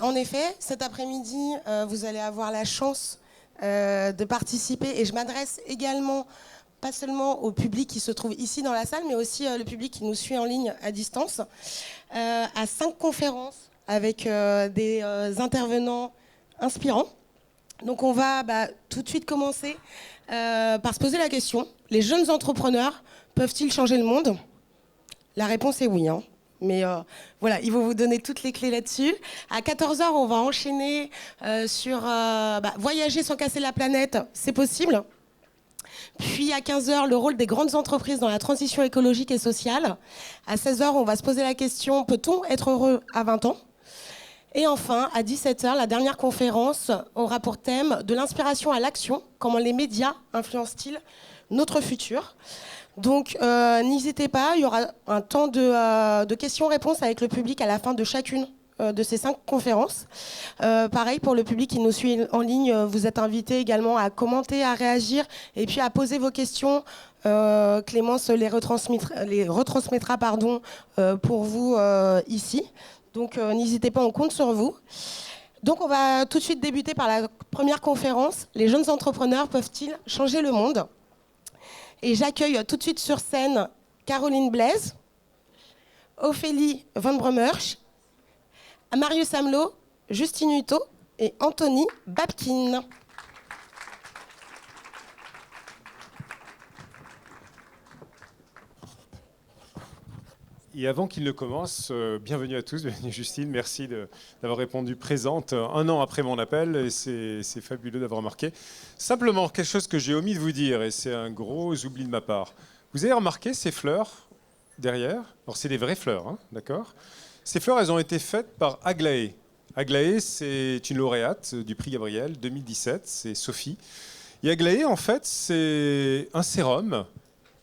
En effet, cet après-midi, vous allez avoir la chance de participer, et je m'adresse également, pas seulement au public qui se trouve ici dans la salle, mais aussi le public qui nous suit en ligne à distance, à 5 conférences avec des intervenants inspirants. Donc on va tout de suite commencer par se poser la question, les jeunes entrepreneurs peuvent-ils changer le monde ? La réponse est oui, hein. Mais voilà, ils vont vous donner toutes les clés là-dessus. À 14h, on va enchaîner sur voyager sans casser la planète, c'est possible. Puis à 15h, le rôle des grandes entreprises dans la transition écologique et sociale. À 16h, on va se poser la question, peut-on être heureux à 20 ans ? Et enfin, à 17h, la dernière conférence aura pour thème de l'inspiration à l'action, comment les médias influencent-ils notre futur ? Donc n'hésitez pas, il y aura un temps de questions-réponses avec le public à la fin de chacune de ces 5 conférences. Pareil pour le public qui nous suit en ligne, vous êtes invités également à commenter, à réagir et puis à poser vos questions. Clémence les retransmettra pour vous ici. Donc n'hésitez pas, on compte sur vous. Donc on va tout de suite débuter par la première conférence. Les jeunes entrepreneurs peuvent-ils changer le monde ? Et j'accueille tout de suite sur scène Caroline Blaise, Ophélie Van Bremersch, Marius Amelot, Justine Hutto et Anthony Babkin. Et avant qu'il ne commence, bienvenue à tous, bienvenue Justine, merci d'avoir répondu présente un an après mon appel, et c'est fabuleux d'avoir remarqué. Simplement, quelque chose que j'ai omis de vous dire, et c'est un gros oubli de ma part. Vous avez remarqué ces fleurs derrière ? Alors c'est des vraies fleurs, hein, d'accord ? Ces fleurs, elles ont été faites par Aglaé. Aglaé, c'est une lauréate du prix Gabriel 2017, c'est Sophie. Et Aglaé, en fait, c'est un sérum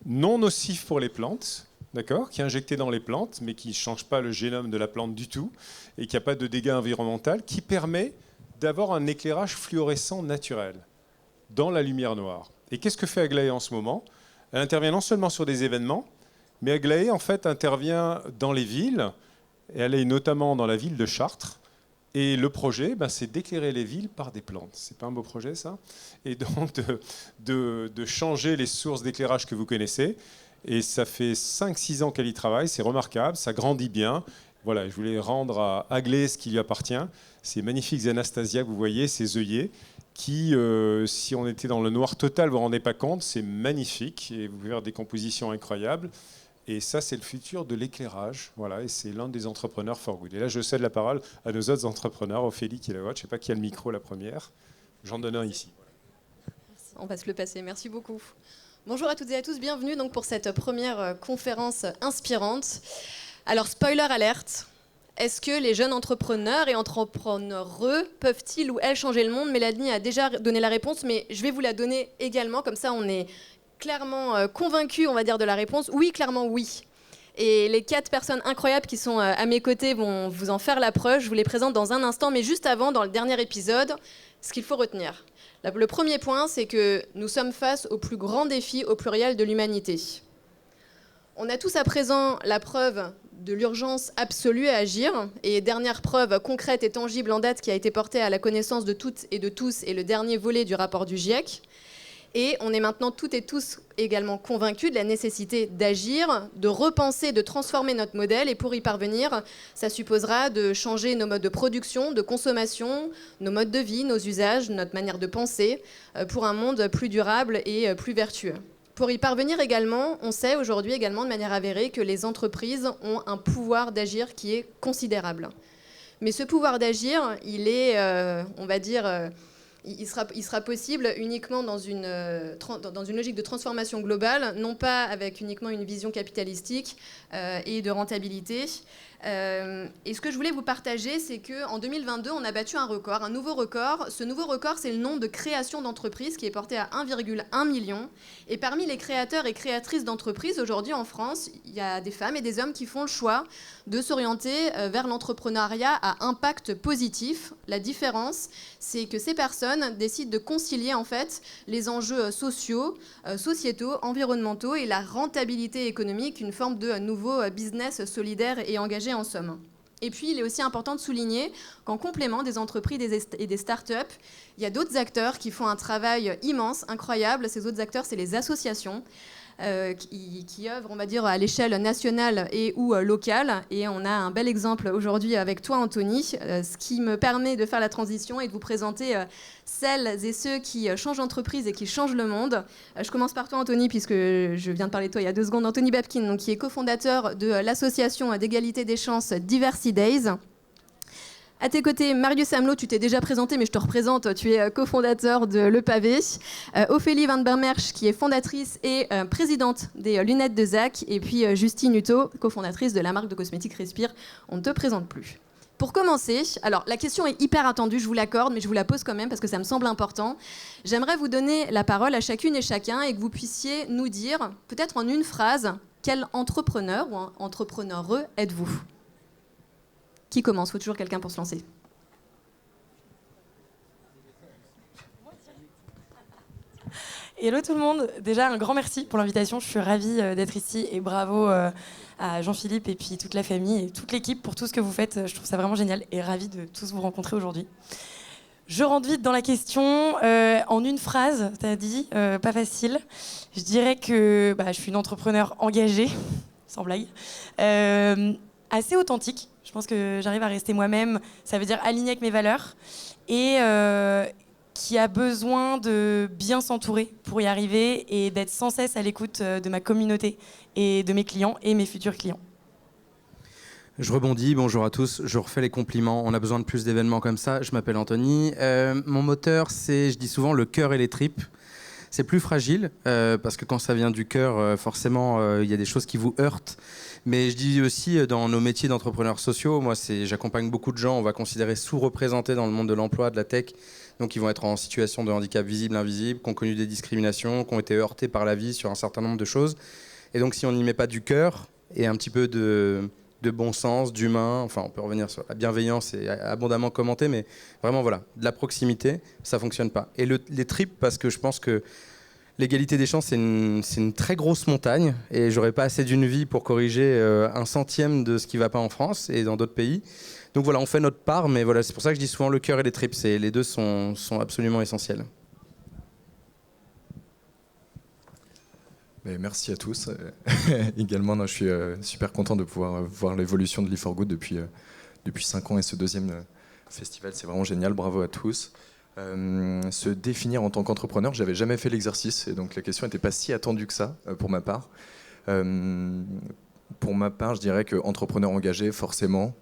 non nocif pour les plantes, d'accord, qui est injecté dans les plantes, mais qui ne change pas le génome de la plante du tout, et qui n'a pas de dégâts environnementaux, qui permet d'avoir un éclairage fluorescent naturel dans la lumière noire. Et qu'est-ce que fait Aglaé en ce moment ? Elle intervient non seulement sur des événements, mais Aglaé, en fait, intervient dans les villes, et elle est notamment dans la ville de Chartres. Et le projet, c'est d'éclairer les villes par des plantes. C'est pas un beau projet, ça ? Et donc, de changer les sources d'éclairage que vous connaissez. Et ça fait 5-6 ans qu'elle y travaille, c'est remarquable, ça grandit bien. Voilà, je voulais rendre à Aglaé ce qui lui appartient. Ces magnifiques Anastasia que vous voyez, ces œillets, qui, si on était dans le noir total, vous ne vous rendez pas compte, c'est magnifique. Et vous pouvez faire des compositions incroyables. Et ça, c'est le futur de l'éclairage. Voilà, et c'est l'un des entrepreneurs for good. Et là, je cède la parole à nos autres entrepreneurs, Ophélie qui est là-haut. Je ne sais pas qui a le micro la première. J'en donne un ici. Merci. On va se le passer. Merci beaucoup. Bonjour à toutes et à tous, bienvenue donc pour cette première conférence inspirante. Alors, spoiler alerte, est-ce que les jeunes entrepreneurs et entrepreneureux peuvent-ils ou elles changer le monde ? Mélanie a déjà donné la réponse, mais je vais vous la donner également, comme ça on est clairement convaincus, on va dire, de la réponse. Oui, clairement oui. Et les 4 personnes incroyables qui sont à mes côtés vont vous en faire la preuve, je vous les présente dans un instant, mais juste avant, dans le dernier épisode, ce qu'il faut retenir. Le premier point, c'est que nous sommes face au plus grand défi au pluriel de l'humanité. On a tous à présent la preuve de l'urgence absolue à agir, et dernière preuve concrète et tangible en date qui a été portée à la connaissance de toutes et de tous, et le dernier volet du rapport du GIEC. Et on est maintenant toutes et tous également convaincus de la nécessité d'agir, de repenser, de transformer notre modèle. Et pour y parvenir, ça supposera de changer nos modes de production, de consommation, nos modes de vie, nos usages, notre manière de penser, pour un monde plus durable et plus vertueux. Pour y parvenir également, on sait aujourd'hui également de manière avérée que les entreprises ont un pouvoir d'agir qui est considérable. Mais ce pouvoir d'agir, il est, on va dire... Il sera possible uniquement dans une logique de transformation globale, non pas avec uniquement une vision capitalistique et de rentabilité. Et ce que je voulais vous partager, c'est qu'en 2022, on a battu un record, un nouveau record. Ce nouveau record, c'est le nombre de créations d'entreprises qui est porté à 1,1 million. Et parmi les créateurs et créatrices d'entreprises, aujourd'hui en France, il y a des femmes et des hommes qui font le choix de s'orienter vers l'entrepreneuriat à impact positif. La différence, c'est que ces personnes décident de concilier en fait les enjeux sociaux, sociétaux, environnementaux et la rentabilité économique, une forme de nouveau business solidaire et engagé en somme. Et puis, il est aussi important de souligner qu'en complément des entreprises et des startups, il y a d'autres acteurs qui font un travail immense, incroyable. Ces autres acteurs, c'est les associations qui œuvrent, on va dire, à l'échelle nationale et ou locale. Et on a un bel exemple aujourd'hui avec toi, Anthony, ce qui me permet de faire la transition et de vous présenter celles et ceux qui changent d'entreprise et qui changent le monde. Je commence par toi, Anthony, puisque je viens de parler de toi il y a 2 secondes. Anthony Babkin, donc, qui est cofondateur de l'association d'égalité des chances Diversity Days. À tes côtés, Marius Amelot, tu t'es déjà présenté, mais je te représente, tu es cofondateur de Le Pavé. Ophélie Van Bermersch, qui est fondatrice et présidente des lunettes de Zach. Et puis Justine Hutto, cofondatrice de la marque de cosmétiques Respire. On ne te présente plus. Pour commencer, alors la question est hyper attendue, je vous l'accorde, mais je vous la pose quand même parce que ça me semble important. J'aimerais vous donner la parole à chacune et chacun et que vous puissiez nous dire, peut-être en une phrase, quel entrepreneur ou entrepreneureux êtes-vous ? Qui commence ? Il faut toujours quelqu'un pour se lancer. Hello tout le monde, déjà un grand merci pour l'invitation, je suis ravie d'être ici et bravo à Jean-Philippe et puis toute la famille et toute l'équipe pour tout ce que vous faites, je trouve ça vraiment génial et ravie de tous vous rencontrer aujourd'hui. Je rentre vite dans la question, en une phrase, t'as dit, pas facile, je dirais que je suis une entrepreneure engagée, sans blague, assez authentique. Je pense que j'arrive à rester moi-même, ça veut dire aligner avec mes valeurs, et qui a besoin de bien s'entourer pour y arriver et d'être sans cesse à l'écoute de ma communauté et de mes clients et mes futurs clients. Je rebondis, bonjour à tous, je refais les compliments, on a besoin de plus d'événements comme ça. Je m'appelle Anthony, mon moteur c'est, je dis souvent, le cœur et les tripes. C'est plus fragile, parce que quand ça vient du cœur, forcément, il y a des choses qui vous heurtent. Mais je dis aussi, dans nos métiers d'entrepreneurs sociaux, moi, j'accompagne beaucoup de gens, on va considérer sous-représentés dans le monde de l'emploi, de la tech, donc ils vont être en situation de handicap visible, invisible, qui ont connu des discriminations, qui ont été heurtés par la vie sur un certain nombre de choses. Et donc si on n'y met pas du cœur et un petit peu de bon sens, d'humain, enfin on peut revenir sur la bienveillance et abondamment commenter, mais vraiment voilà, de la proximité, ça fonctionne pas. Et les tripes, parce que je pense que l'égalité des chances, c'est une très grosse montagne et j'aurais pas assez d'une vie pour corriger 1/100 de ce qui va pas en France et dans d'autres pays. Donc voilà, on fait notre part, mais voilà, c'est pour ça que je dis souvent le cœur et les tripes, les deux sont absolument essentiels. Mais merci à tous. Également, je suis super content de pouvoir voir l'évolution de Live4Good depuis 5 ans et ce deuxième festival, c'est vraiment génial, bravo à tous. Se définir en tant qu'entrepreneur, j'avais jamais fait l'exercice et donc la question n'était pas si attendue que ça pour ma part. Pour ma part, je dirais que entrepreneur engagé forcément,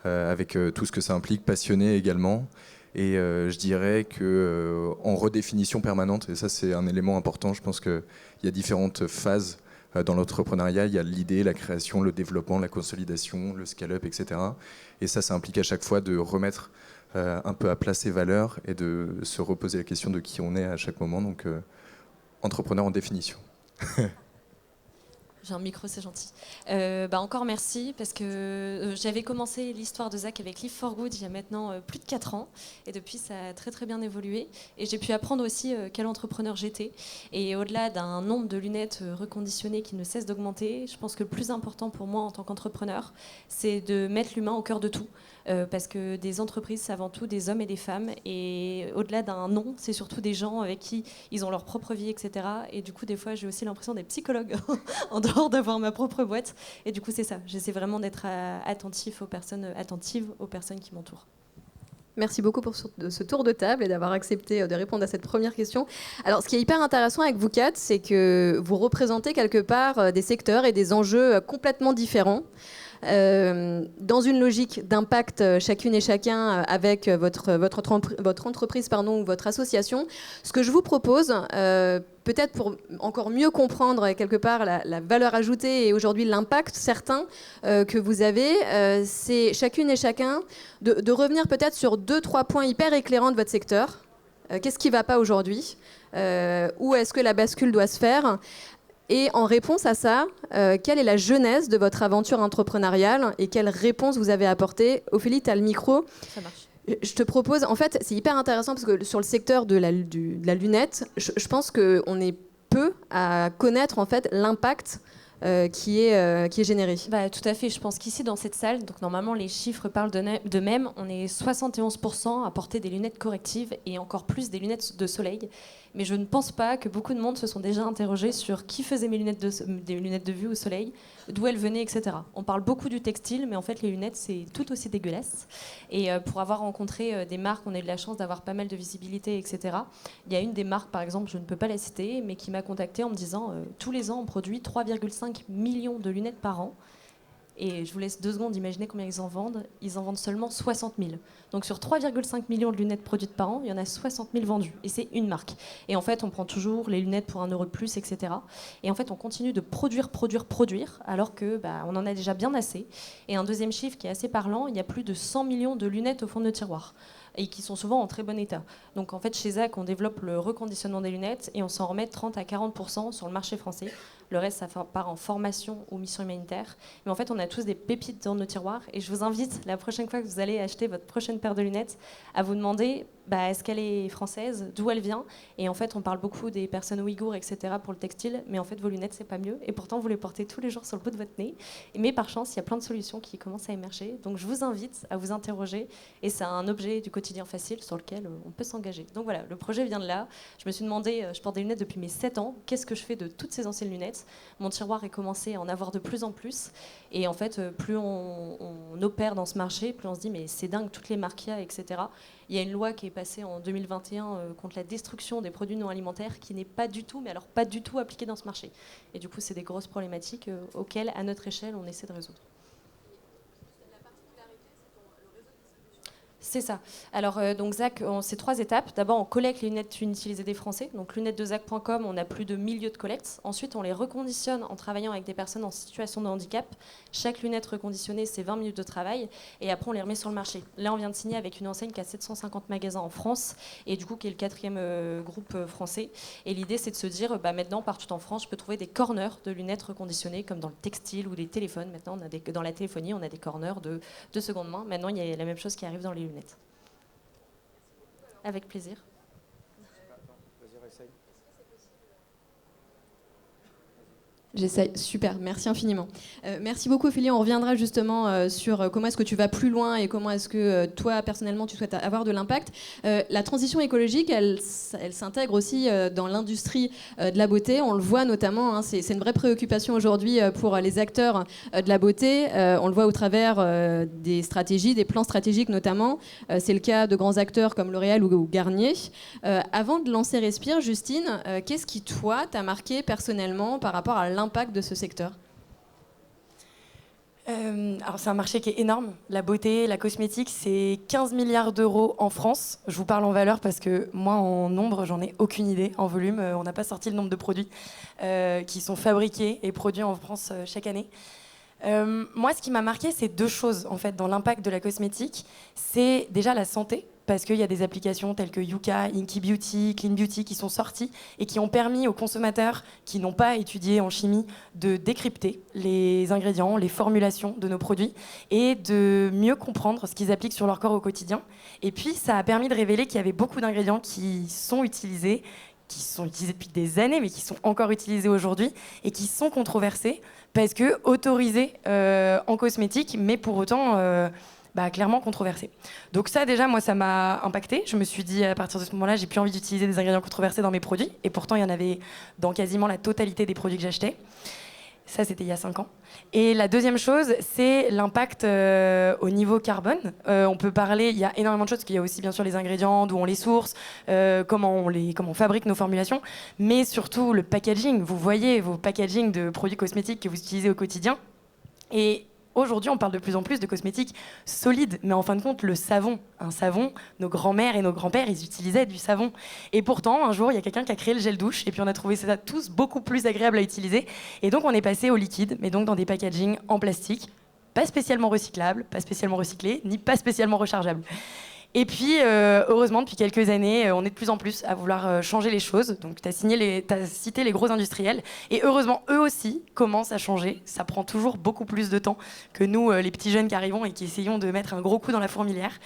avec tout ce que ça implique, passionné également. Et je dirais qu'en redéfinition permanente, et ça c'est un élément important, je pense qu'il y a différentes phases dans l'entrepreneuriat, il y a l'idée, la création, le développement, la consolidation, le scale-up, etc. Et ça implique à chaque fois de remettre un peu à plat ses valeurs et de se reposer la question de qui on est à chaque moment. Donc entrepreneur en définition. J'ai un micro, c'est gentil. Encore merci, parce que j'avais commencé l'histoire de Zach avec Live4Good il y a maintenant plus de 4 ans. Et depuis, ça a très très bien évolué. Et j'ai pu apprendre aussi quel entrepreneur j'étais. Et au-delà d'un nombre de lunettes reconditionnées qui ne cesse d'augmenter, je pense que le plus important pour moi en tant qu'entrepreneur, c'est de mettre l'humain au cœur de tout. Parce que des entreprises, c'est avant tout des hommes et des femmes. Et au-delà d'un nom, c'est surtout des gens avec qui ils ont leur propre vie, etc. Et du coup, des fois, j'ai aussi l'impression d'être psychologue en dehors d'avoir ma propre boîte. Et du coup, c'est ça. J'essaie vraiment d'être attentive aux personnes qui m'entourent. Merci beaucoup pour ce tour de table et d'avoir accepté de répondre à cette première question. Alors, ce qui est hyper intéressant avec vous quatre, c'est que vous représentez quelque part des secteurs et des enjeux complètement différents. Dans une logique d'impact chacune et chacun avec votre entreprise ou votre association. Ce que je vous propose, peut-être pour encore mieux comprendre quelque part la valeur ajoutée et aujourd'hui l'impact certain que vous avez, c'est chacune et chacun de revenir peut-être sur 2-3 points hyper éclairants de votre secteur. Qu'est-ce qui ne va pas aujourd'hui ? Où est-ce que la bascule doit se faire ? Et en réponse à ça, quelle est la genèse de votre aventure entrepreneuriale et quelle réponse vous avez apportée ? Ophélie, tu as le micro. Ça marche. Je te propose, en fait, c'est hyper intéressant parce que sur le secteur de la lunette, je pense qu'on est peu à connaître en fait l'impact qui est généré. Bah, tout à fait, je pense qu'ici dans cette salle, donc normalement les chiffres parlent d'eux-mêmes, on est 71% à porter des lunettes correctives et encore plus des lunettes de soleil. Mais je ne pense pas que beaucoup de monde se sont déjà interrogés sur qui faisait des lunettes de vue au soleil, d'où elles venaient, etc. On parle beaucoup du textile, mais en fait les lunettes c'est tout aussi dégueulasse. Et pour avoir rencontré des marques, on a eu de la chance d'avoir pas mal de visibilité, etc. Il y a une des marques, par exemple, je ne peux pas la citer, mais qui m'a contactée en me disant tous les ans on produit 3,5 millions de lunettes par an. Et je vous laisse 2 secondes imaginer combien ils en vendent. Ils en vendent seulement 60 000. Donc sur 3,5 millions de lunettes produites par an, il y en a 60 000 vendues. Et c'est une marque. Et en fait, on prend toujours les lunettes pour 1 euro de plus, etc. Et en fait, on continue de produire, alors que on en a déjà bien assez. Et un deuxième chiffre qui est assez parlant, il y a plus de 100 millions de lunettes au fond de nos tiroirs. Et qui sont souvent en très bon état. Donc en fait, chez Zach, on développe le reconditionnement des lunettes et on s'en remet 30 à 40% sur le marché français. Le reste, ça part en formation ou mission humanitaire. Mais en fait, on a tous des pépites dans nos tiroirs. Et je vous invite, la prochaine fois que vous allez acheter votre prochaine paire de lunettes, à vous demander est-ce qu'elle est française, d'où elle vient. Et en fait, on parle beaucoup des personnes ouïghours, etc. pour le textile. Mais en fait, vos lunettes, c'est pas mieux. Et pourtant, vous les portez tous les jours sur le bout de votre nez. Mais par chance, il y a plein de solutions qui commencent à émerger. Donc je vous invite à vous interroger. Et c'est un objet du quotidien facile sur lequel on peut s'engager. Donc voilà, le projet vient de là. Je me suis demandé, je porte des lunettes depuis mes 7 ans. Qu'est-ce que je fais de toutes ces anciennes lunettes ? Mon tiroir est commencé à en avoir de plus en plus. Et en fait, plus on opère dans ce marché, plus on se dit mais c'est dingue, toutes les marques qu'il y a, etc. Il y a une loi qui est passée en 2021 contre la destruction des produits non alimentaires qui n'est pas du tout, mais alors pas du tout appliquée dans ce marché. Et du coup, c'est des grosses problématiques auxquelles, à notre échelle, on essaie de résoudre. C'est ça. Alors, donc Zach, c'est 3 étapes. D'abord, on collecte les lunettes inutilisées des Français. Donc, lunettesdeZach.com, on a plus de 1000 lieux de collecte. Ensuite, on les reconditionne en travaillant avec des personnes en situation de handicap. Chaque lunette reconditionnée, c'est 20 minutes de travail. Et après, on les remet sur le marché. Là, on vient de signer avec une enseigne qui a 750 magasins en France et du coup, qui est le 4e groupe français. Et l'idée, c'est de se dire, maintenant, partout en France, je peux trouver des corners de lunettes reconditionnées, comme dans le textile ou des téléphones. Maintenant, dans la téléphonie, on a des corners de seconde main. Maintenant, il y a la même chose qui arrive dans les lunettes. Avec plaisir. J'essaye, super, merci infiniment. Merci beaucoup Ophélie, on reviendra justement sur comment est-ce que tu vas plus loin et comment est-ce que toi personnellement tu souhaites avoir de l'impact. La transition écologique, elle s'intègre aussi dans l'industrie de la beauté, on le voit notamment, c'est une vraie préoccupation aujourd'hui pour les acteurs de la beauté, on le voit au travers des stratégies, des plans stratégiques notamment, c'est le cas de grands acteurs comme L'Oréal ou Garnier. Avant de lancer Respire, Justine, qu'est-ce qui toi t'a marqué personnellement par rapport à l'impact de ce secteur ? Alors c'est un marché qui est énorme. La beauté, la cosmétique, c'est 15 milliards d'euros en France. Je vous parle en valeur parce que moi, en nombre, j'en ai aucune idée. En volume, on n'a pas sorti le nombre de produits qui sont fabriqués et produits en France chaque année. Moi, ce qui m'a marqué, c'est 2 choses en fait dans l'impact de la cosmétique. C'est déjà la santé, parce qu'il y a des applications telles que Yuka, Inky Beauty, Clean Beauty qui sont sorties et qui ont permis aux consommateurs qui n'ont pas étudié en chimie de décrypter les ingrédients, les formulations de nos produits et de mieux comprendre ce qu'ils appliquent sur leur corps au quotidien. Et puis, ça a permis de révéler qu'il y avait beaucoup d'ingrédients qui sont utilisés depuis des années, mais qui sont encore utilisés aujourd'hui et qui sont controversés parce que autorisés en cosmétique, mais pour autant clairement controversés. Donc ça, déjà, moi, ça m'a impacté. Je me suis dit, à partir de ce moment-là, j'ai plus envie d'utiliser des ingrédients controversés dans mes produits. Et pourtant, il y en avait dans quasiment la totalité des produits que j'achetais. Ça, c'était il y a 5 ans. Et la deuxième chose, c'est l'impact au niveau carbone. On peut parler, il y a énormément de choses, parce qu'il y a aussi bien sûr les ingrédients, d'où on les source, comment on fabrique nos formulations, mais surtout le packaging. Vous voyez vos packaging de produits cosmétiques que vous utilisez au quotidien. Et aujourd'hui, on parle de plus en plus de cosmétiques solides, mais en fin de compte, le savon, un savon, nos grands-mères et nos grands-pères, ils utilisaient du savon. Et pourtant, un jour, il y a quelqu'un qui a créé le gel douche, et puis on a trouvé ça tous beaucoup plus agréable à utiliser. Et donc, on est passé au liquide, mais donc dans des packagings en plastique, pas spécialement recyclables, pas spécialement recyclés, ni pas spécialement rechargeables. Et puis, heureusement, depuis quelques années, on est de plus en plus à vouloir changer les choses. Donc, tu as cité les gros industriels. Et heureusement, eux aussi commencent à changer. Ça prend toujours beaucoup plus de temps que nous, les petits jeunes qui arrivons et qui essayons de mettre un gros coup dans la fourmilière.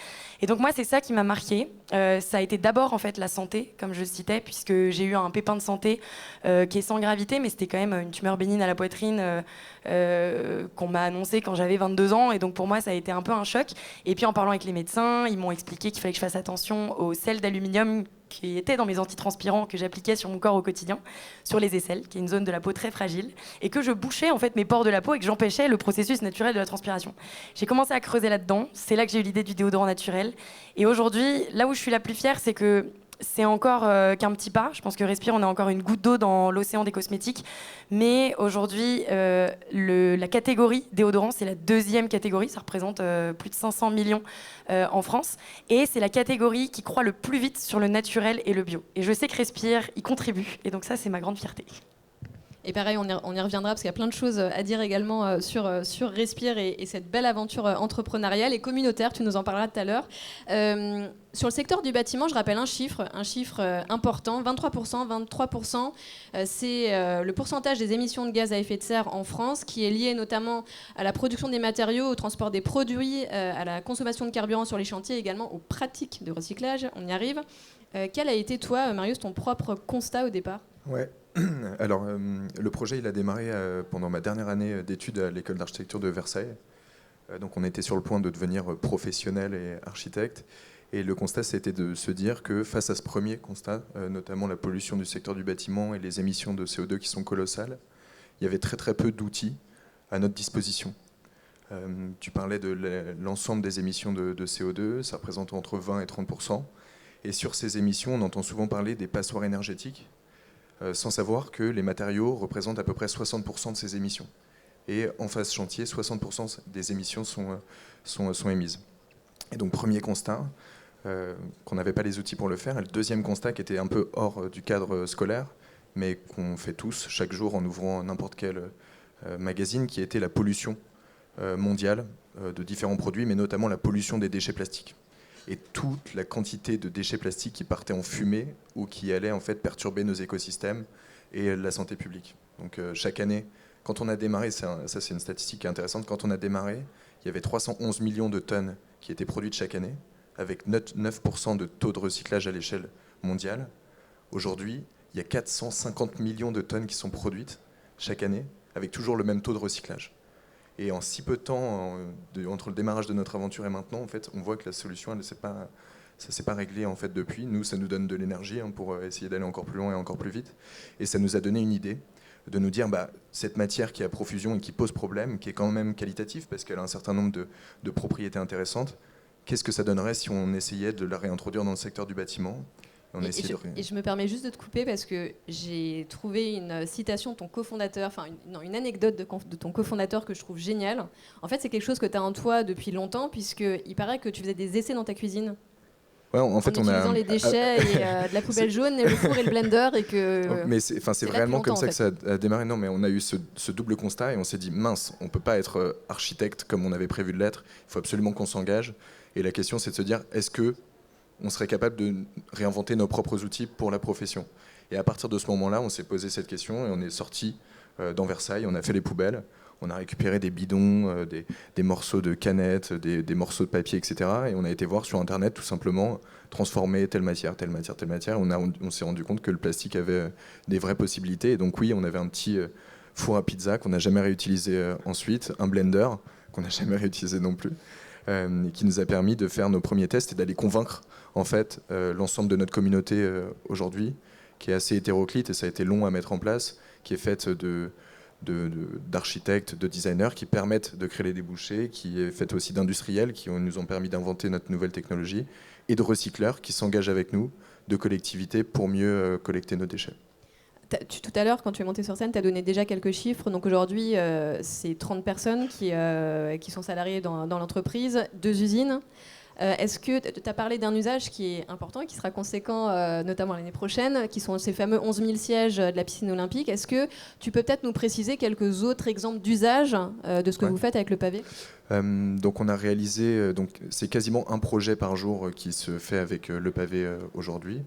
Et donc moi, c'est ça qui m'a marqué. Ça a été d'abord en fait la santé, comme je le citais, puisque j'ai eu un pépin de santé qui est sans gravité, mais c'était quand même une tumeur bénigne à la poitrine qu'on m'a annoncé quand j'avais 22 ans. Et donc pour moi, ça a été un peu un choc. Et puis en parlant avec les médecins, ils m'ont expliqué qu'il fallait que je fasse attention aux sels d'aluminium qui étaient dans mes antitranspirants que j'appliquais sur mon corps au quotidien, sur les aisselles, qui est une zone de la peau très fragile, et que je bouchais en fait mes pores de la peau et que j'empêchais le processus naturel de la transpiration. J'ai commencé à creuser là-dedans, c'est là que j'ai eu l'idée du déodorant naturel. Et aujourd'hui, là où je suis la plus fière, c'est que c'est encore qu'un petit pas. Je pense que Respire, on a encore une goutte d'eau dans l'océan des cosmétiques. Mais aujourd'hui, la catégorie déodorant, c'est la deuxième catégorie. Ça représente plus de 500 millions en France. Et c'est la catégorie qui croît le plus vite sur le naturel et le bio. Et je sais que Respire y contribue. Et donc ça, c'est ma grande fierté. Et pareil, on y reviendra parce qu'il y a plein de choses à dire également sur Respire et cette belle aventure entrepreneuriale et communautaire. Tu nous en parleras tout à l'heure. Sur le secteur du bâtiment, je rappelle un chiffre important, 23%. 23%, c'est le pourcentage des émissions de gaz à effet de serre en France, qui est lié notamment à la production des matériaux, au transport des produits, à la consommation de carburant sur les chantiers, également aux pratiques de recyclage. On y arrive. Quel a été, toi, Marius, ton propre constat au départ ? Ouais. Alors, le projet, il a démarré pendant ma dernière année d'études à l'école d'architecture de Versailles. Donc, on était sur le point de devenir professionnel et architecte. Et le constat, c'était de se dire que face à ce premier constat, notamment la pollution du secteur du bâtiment et les émissions de CO2 qui sont colossales, il y avait très très peu d'outils à notre disposition. Tu parlais de l'ensemble des émissions de CO2, ça représente entre 20 et 30%. Et sur ces émissions, on entend souvent parler des passoires énergétiques, sans savoir que les matériaux représentent à peu près 60% de ces émissions. Et en phase chantier, 60% des émissions sont émises. Et donc, premier constat, qu'on n'avait pas les outils pour le faire. Et le deuxième constat, qui était un peu hors du cadre scolaire, mais qu'on fait tous chaque jour en ouvrant n'importe quel magazine, qui était la pollution mondiale de différents produits, mais notamment la pollution des déchets plastiques. Et toute la quantité de déchets plastiques qui partaient en fumée ou qui allaient en fait perturber nos écosystèmes et la santé publique. Donc chaque année, quand on a démarré, ça c'est une statistique qui est intéressante, quand on a démarré, il y avait 311 millions de tonnes qui étaient produites chaque année, avec 9% de taux de recyclage à l'échelle mondiale. Aujourd'hui, il y a 450 millions de tonnes qui sont produites chaque année, avec toujours le même taux de recyclage. Et en si peu de temps, entre le démarrage de notre aventure et maintenant, en fait, on voit que la solution, ça ne s'est pas réglé en fait, depuis. Nous, ça nous donne de l'énergie pour essayer d'aller encore plus loin et encore plus vite. Et ça nous a donné une idée de nous dire, cette matière qui est à profusion et qui pose problème, qui est quand même qualitative, parce qu'elle a un certain nombre de propriétés intéressantes, qu'est-ce que ça donnerait si on essayait de la réintroduire dans le secteur du bâtiment ? Et je me permets juste de te couper parce que j'ai trouvé une citation de ton cofondateur, une anecdote de ton cofondateur que je trouve géniale. En fait, c'est quelque chose que tu as en toi depuis longtemps, puisqu'il paraît que tu faisais des essais dans ta cuisine. Ouais, en fait, utilisant les déchets et de la poubelle jaune, et le four et le blender. Et que mais c'est vraiment comme ça que ça a démarré. Non, mais on a eu ce double constat et on s'est dit, mince, on ne peut pas être architecte comme on avait prévu de l'être. Il faut absolument qu'on s'engage. Et la question, c'est de se dire, est-ce que on serait capable de réinventer nos propres outils pour la profession. Et à partir de ce moment-là, on s'est posé cette question et on est sorti dans Versailles, on a fait les poubelles, on a récupéré des bidons, des morceaux de canettes, des morceaux de papier, etc. Et on a été voir sur Internet tout simplement transformer telle matière, telle matière, telle matière. On s'est rendu compte que le plastique avait des vraies possibilités. Et donc oui, on avait un petit four à pizza qu'on n'a jamais réutilisé ensuite, un blender qu'on n'a jamais réutilisé non plus. Qui nous a permis de faire nos premiers tests et d'aller convaincre en fait l'ensemble de notre communauté aujourd'hui, qui est assez hétéroclite et ça a été long à mettre en place, qui est faite d'architectes, de designers qui permettent de créer les débouchés, qui est faite aussi d'industriels qui nous ont permis d'inventer notre nouvelle technologie et de recycleurs qui s'engagent avec nous, de collectivités pour mieux collecter nos déchets. Tout à l'heure, quand tu es monté sur scène, tu as donné déjà quelques chiffres. Donc aujourd'hui, c'est 30 personnes qui sont salariées dans l'entreprise, 2 usines. Est-ce que tu as parlé d'un usage qui est important et qui sera conséquent, notamment l'année prochaine, qui sont ces fameux 11 000 sièges de la piscine olympique. Est-ce que tu peux peut-être nous préciser quelques autres exemples d'usage de ce que vous faites avec le pavé ? Donc on a réalisé, c'est quasiment un projet par jour qui se fait avec le pavé aujourd'hui.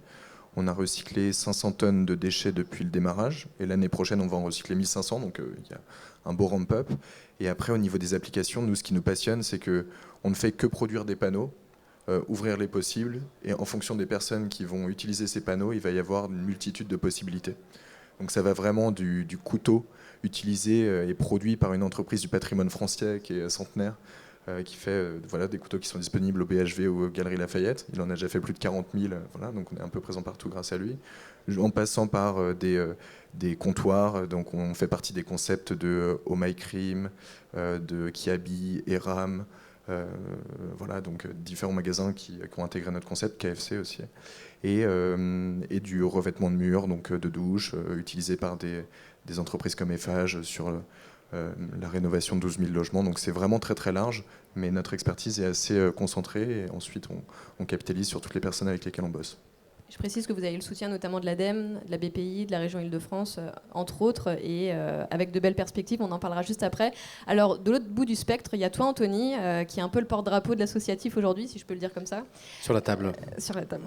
On a recyclé 500 tonnes de déchets depuis le démarrage. Et l'année prochaine, on va en recycler 1500. Donc il y a un beau ramp-up. Et après, au niveau des applications, nous, ce qui nous passionne, c'est qu'on ne fait que produire des panneaux. ouvrir les possibles. Et en fonction des personnes qui vont utiliser ces panneaux, il va y avoir une multitude de possibilités. Donc ça va vraiment du couteau utilisé et produit par une entreprise du patrimoine français qui est centenaire, qui fait des couteaux qui sont disponibles au BHV ou aux Galeries Lafayette. Il en a déjà fait plus de 40 000, donc on est un peu présent partout grâce à lui. En passant par des comptoirs, donc on fait partie des concepts de Oh My Crime, de Kiabi, Eram, donc différents magasins qui ont intégré notre concept, KFC aussi, et du revêtement de murs, donc de douche, utilisé par des entreprises comme Eiffage sur la rénovation de 12 000 logements. Donc c'est vraiment très très large, mais notre expertise est assez concentrée, et ensuite on capitalise sur toutes les personnes avec lesquelles on bosse. Je précise que vous avez le soutien notamment de l'ADEME, de la BPI, de la région Île-de-France, entre autres, et avec de belles perspectives, on en parlera juste après. Alors, de l'autre bout du spectre, il y a toi, Anthony, qui est un peu le porte-drapeau de l'associatif aujourd'hui, si je peux le dire comme ça. Sur la table. Sur la table.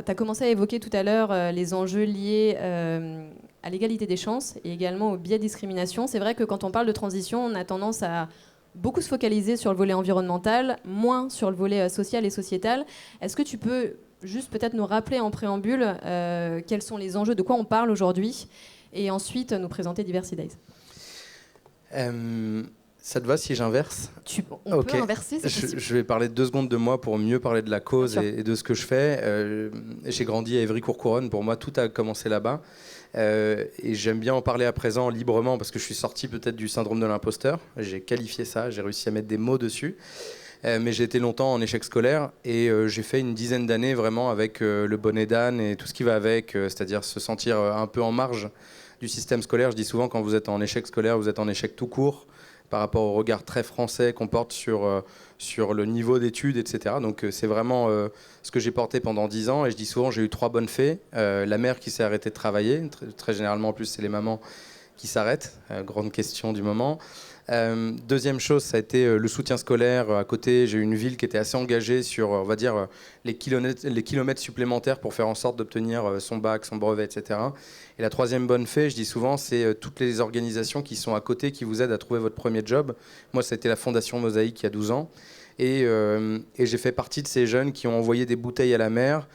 T'as commencé à évoquer tout à l'heure les enjeux liés à l'égalité des chances et également au biais de discrimination. C'est vrai que quand on parle de transition, on a tendance à beaucoup se focaliser sur le volet environnemental, moins sur le volet social et sociétal. Est-ce que tu peux juste peut-être nous rappeler en préambule quels sont les enjeux, de quoi on parle aujourd'hui, et ensuite nous présenter Diversity Days? Ça te va si j'inverse? On peut inverser, c'est possible. Je vais parler 2 secondes de moi pour mieux parler de la cause et de ce que je fais. J'ai grandi à Évry-Courcouronnes, pour moi tout a commencé là-bas. Et j'aime bien en parler à présent librement parce que je suis sorti peut-être du syndrome de l'imposteur. J'ai qualifié ça, j'ai réussi à mettre des mots dessus. Mais j'ai été longtemps en échec scolaire et j'ai fait une dizaine d'années vraiment avec le bonnet d'âne et tout ce qui va avec, c'est-à-dire se sentir un peu en marge du système scolaire. Je dis souvent, quand vous êtes en échec scolaire, vous êtes en échec tout court par rapport au regard très français qu'on porte sur le niveau d'études, etc. Donc c'est vraiment ce que j'ai porté pendant 10 ans. Et je dis souvent, j'ai eu 3 bonnes fées. La mère qui s'est arrêtée de travailler. Très généralement, en plus, c'est les mamans qui s'arrêtent. Grande question du moment. Deuxième chose, ça a été le soutien scolaire. À côté, j'ai eu une ville qui était assez engagée sur, on va dire, les kilomètres supplémentaires pour faire en sorte d'obtenir son bac, son brevet, etc. Et la troisième bonne fée, je dis souvent, c'est toutes les organisations qui sont à côté, qui vous aident à trouver votre premier job. Moi, ça a été la Fondation Mosaïque il y a 12 ans. Et j'ai fait partie de ces jeunes qui ont envoyé des bouteilles à la mer,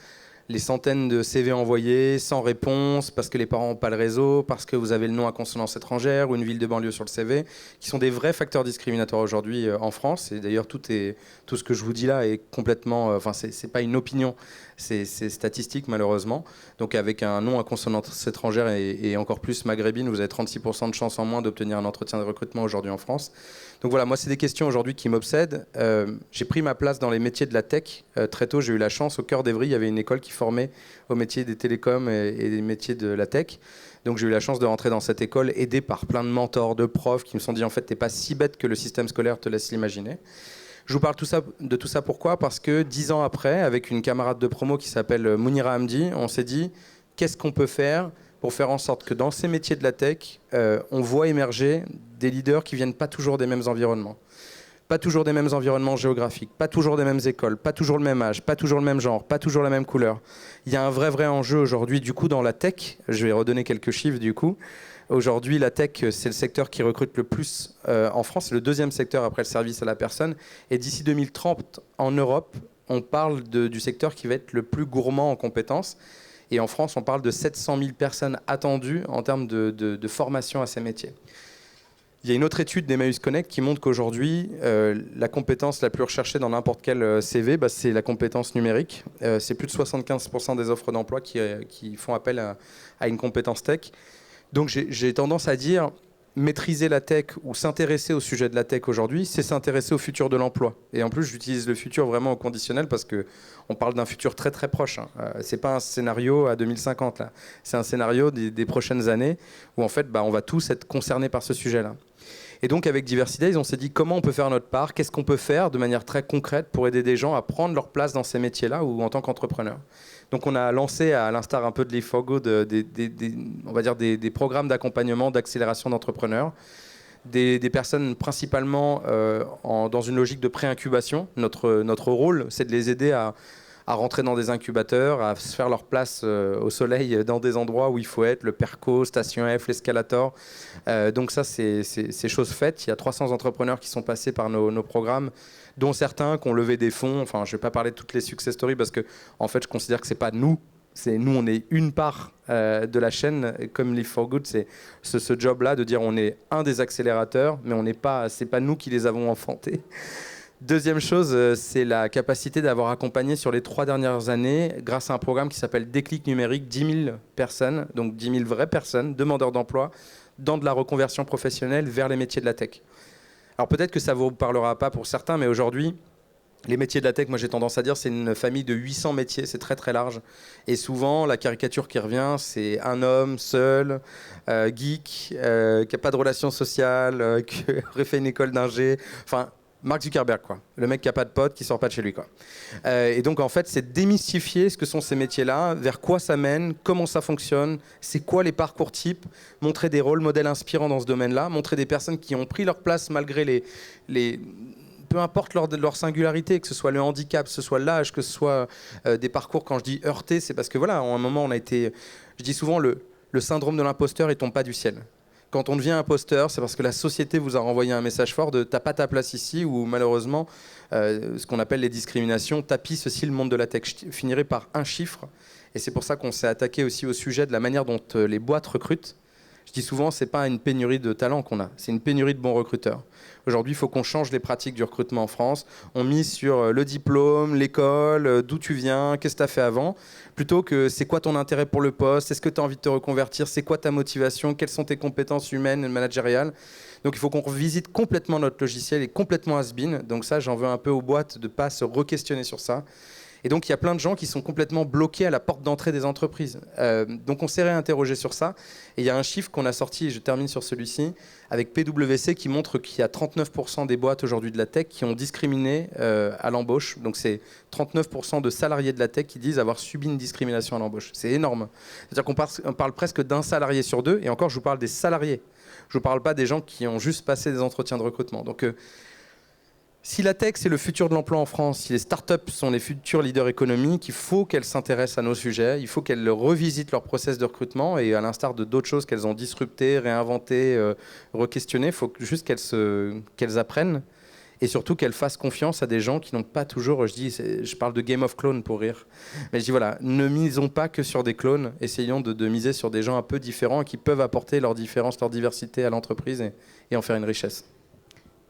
les centaines de CV envoyés, sans réponse, parce que les parents n'ont pas le réseau, parce que vous avez le nom à consonance étrangère ou une ville de banlieue sur le CV, qui sont des vrais facteurs discriminatoires aujourd'hui en France. Et d'ailleurs, tout ce que je vous dis là est complètement... Enfin, c'est pas une opinion, c'est statistique malheureusement. Donc avec un nom à consonance étrangère et encore plus maghrébine, vous avez 36% de chances en moins d'obtenir un entretien de recrutement aujourd'hui en France. Donc voilà, moi c'est des questions aujourd'hui qui m'obsèdent. J'ai pris ma place dans les métiers de la tech. Très tôt, j'ai eu la chance, au cœur d'Evry, il y avait une école qui formait au métier des télécoms et des métiers de la tech. Donc j'ai eu la chance de rentrer dans cette école, aidé par plein de mentors, de profs qui me sont dit en fait t'es pas si bête que le système scolaire te laisse l'imaginer. Je vous parle de tout ça pourquoi? Parce que 10 ans après, avec une camarade de promo qui s'appelle Mounira Hamdi, on s'est dit qu'est-ce qu'on peut faire pour faire en sorte que dans ces métiers de la tech, on voit émerger des leaders qui viennent pas toujours des mêmes environnements. Pas toujours des mêmes environnements géographiques, pas toujours des mêmes écoles, pas toujours le même âge, pas toujours le même genre, pas toujours la même couleur. Il y a un vrai enjeu aujourd'hui du coup dans la tech. Je vais redonner quelques chiffres du coup. Aujourd'hui, la tech, c'est le secteur qui recrute le plus en France. C'est le 2e secteur après le service à la personne. Et d'ici 2030, en Europe, on parle du secteur qui va être le plus gourmand en compétences. Et en France, on parle de 700 000 personnes attendues en termes de formation à ces métiers. Il y a une autre étude d'Emmaüs Connect qui montre qu'aujourd'hui, la compétence la plus recherchée dans n'importe quel CV, c'est la compétence numérique. C'est plus de 75% des offres d'emploi qui font appel à une compétence tech. Donc j'ai tendance à dire, maîtriser la tech ou s'intéresser au sujet de la tech aujourd'hui, c'est s'intéresser au futur de l'emploi. Et en plus, j'utilise le futur vraiment au conditionnel parce qu'on parle d'un futur très très proche. Ce n'est pas un scénario à 2050, là. C'est un scénario des prochaines années où en fait, on va tous être concernés par ce sujet-là. Et donc avec Diversity Days, on s'est dit comment on peut faire notre part, qu'est-ce qu'on peut faire de manière très concrète pour aider des gens à prendre leur place dans ces métiers-là ou en tant qu'entrepreneurs. Donc on a lancé, à l'instar un peu de l'E4Go, on va dire des programmes d'accompagnement, d'accélération d'entrepreneurs, des personnes principalement dans une logique de pré-incubation. Notre rôle, c'est de les aider à à rentrer dans des incubateurs, à se faire leur place au soleil dans des endroits où il faut être, le Perco, Station F, l'Escalator. Donc ça, c'est chose faite. Il y a 300 entrepreneurs qui sont passés par nos programmes, dont certains qui ont levé des fonds. Enfin, je ne vais pas parler de toutes les success stories parce que, en fait, je considère que ce n'est pas nous. Nous, on est une part de la chaîne. Comme Live for Good, c'est ce job-là de dire on est un des accélérateurs, mais c'est pas nous qui les avons enfantés. Deuxième chose, c'est la capacité d'avoir accompagné sur les 3 dernières années, grâce à un programme qui s'appelle Déclic numérique, 10 000 personnes, donc 10 000 vraies personnes, demandeurs d'emploi, dans de la reconversion professionnelle vers les métiers de la tech. Alors peut-être que ça ne vous parlera pas pour certains, mais aujourd'hui, les métiers de la tech, moi j'ai tendance à dire, c'est une famille de 800 métiers, c'est très très large. Et souvent, la caricature qui revient, c'est un homme seul, geek, qui n'a pas de relation sociale, qui aurait fait une école d'ingé. Enfin, Mark Zuckerberg, quoi. Le mec qui n'a pas de potes, qui sort pas de chez lui, quoi. Et donc, en fait, c'est démystifier ce que sont ces métiers-là, vers quoi ça mène, comment ça fonctionne, c'est quoi les parcours types, montrer des rôles modèles inspirants dans ce domaine-là, montrer des personnes qui ont pris leur place malgré les peu importe leur singularité, que ce soit le handicap, que ce soit l'âge, que ce soit des parcours, quand je dis heurtés, c'est parce que voilà, à un moment, on a été... Je dis souvent, le syndrome de l'imposteur, il tombe pas du ciel. Quand on devient imposteur, c'est parce que la société vous a renvoyé un message fort de « t'as pas ta place ici » ou malheureusement, ce qu'on appelle les discriminations tapissent aussi le monde de la tech. Je finirai par un chiffre, et c'est pour ça qu'on s'est attaqué aussi au sujet de la manière dont les boîtes recrutent. Je dis souvent, c'est pas une pénurie de talents qu'on a, c'est une pénurie de bons recruteurs. Aujourd'hui, il faut qu'on change les pratiques du recrutement en France. On mise sur le diplôme, l'école, d'où tu viens, qu'est-ce que tu as fait avant, plutôt que c'est quoi ton intérêt pour le poste, est-ce que tu as envie de te reconvertir, c'est quoi ta motivation, quelles sont tes compétences humaines et managériales. Donc il faut qu'on revisite complètement notre logiciel et complètement has-been. Donc ça, j'en veux un peu aux boîtes de ne pas se re-questionner sur ça. Et donc, il y a plein de gens qui sont complètement bloqués à la porte d'entrée des entreprises. Donc, on s'est réinterrogé sur ça. Et il y a un chiffre qu'on a sorti, et je termine sur celui-ci, avec PwC, qui montre qu'il y a 39% des boîtes aujourd'hui de la tech qui ont discriminé à l'embauche. Donc, c'est 39% de salariés de la tech qui disent avoir subi une discrimination à l'embauche. C'est énorme. C'est-à-dire qu'on parle presque d'un salarié sur 2. Et encore, je vous parle des salariés. Je ne vous parle pas des gens qui ont juste passé des entretiens de recrutement. Donc, si la tech, c'est le futur de l'emploi en France, si les startups sont les futurs leaders économiques, il faut qu'elles s'intéressent à nos sujets, il faut qu'elles revisitent leur process de recrutement et à l'instar de d'autres choses qu'elles ont disruptées, réinventées, re-questionnées, il faut juste qu'elles apprennent et surtout qu'elles fassent confiance à des gens qui n'ont pas toujours, je parle de Game of Clones pour rire, mais je dis voilà, ne misons pas que sur des clones, essayons de miser sur des gens un peu différents et qui peuvent apporter leur différence, leur diversité à l'entreprise et en faire une richesse.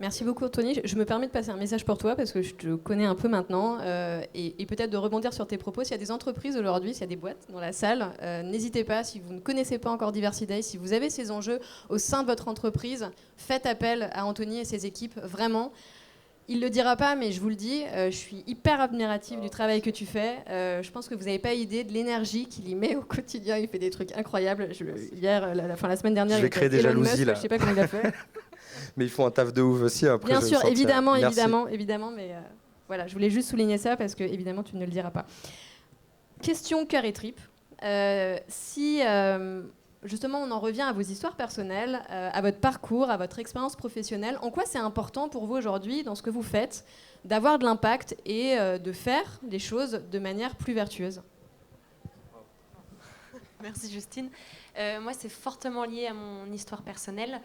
Merci beaucoup Anthony. Je me permets de passer un message pour toi parce que je te connais un peu maintenant et peut-être de rebondir sur tes propos. S'il y a des entreprises aujourd'hui, s'il y a des boîtes dans la salle, n'hésitez pas, si vous ne connaissez pas encore Diversity Day, si vous avez ces enjeux au sein de votre entreprise, faites appel à Anthony et ses équipes, vraiment. Il ne le dira pas, mais je vous le dis, je suis hyper admirative du travail que tu fais. Je pense que vous n'avez pas idée de l'énergie qu'il y met au quotidien. Il fait des trucs incroyables. La semaine dernière, je vais créer des jalousies là. Je ne sais pas comment il a fait. Mais ils font un taf de ouf aussi après. Bien sûr, évidemment, mais voilà, je voulais juste souligner ça parce que évidemment tu ne le diras pas. Question cœur et tripes. Si justement on en revient à vos histoires personnelles, à votre parcours, à votre expérience professionnelle, en quoi c'est important pour vous aujourd'hui dans ce que vous faites d'avoir de l'impact et de faire les choses de manière plus vertueuse? Merci Justine. Moi, c'est fortement lié à mon histoire personnelle.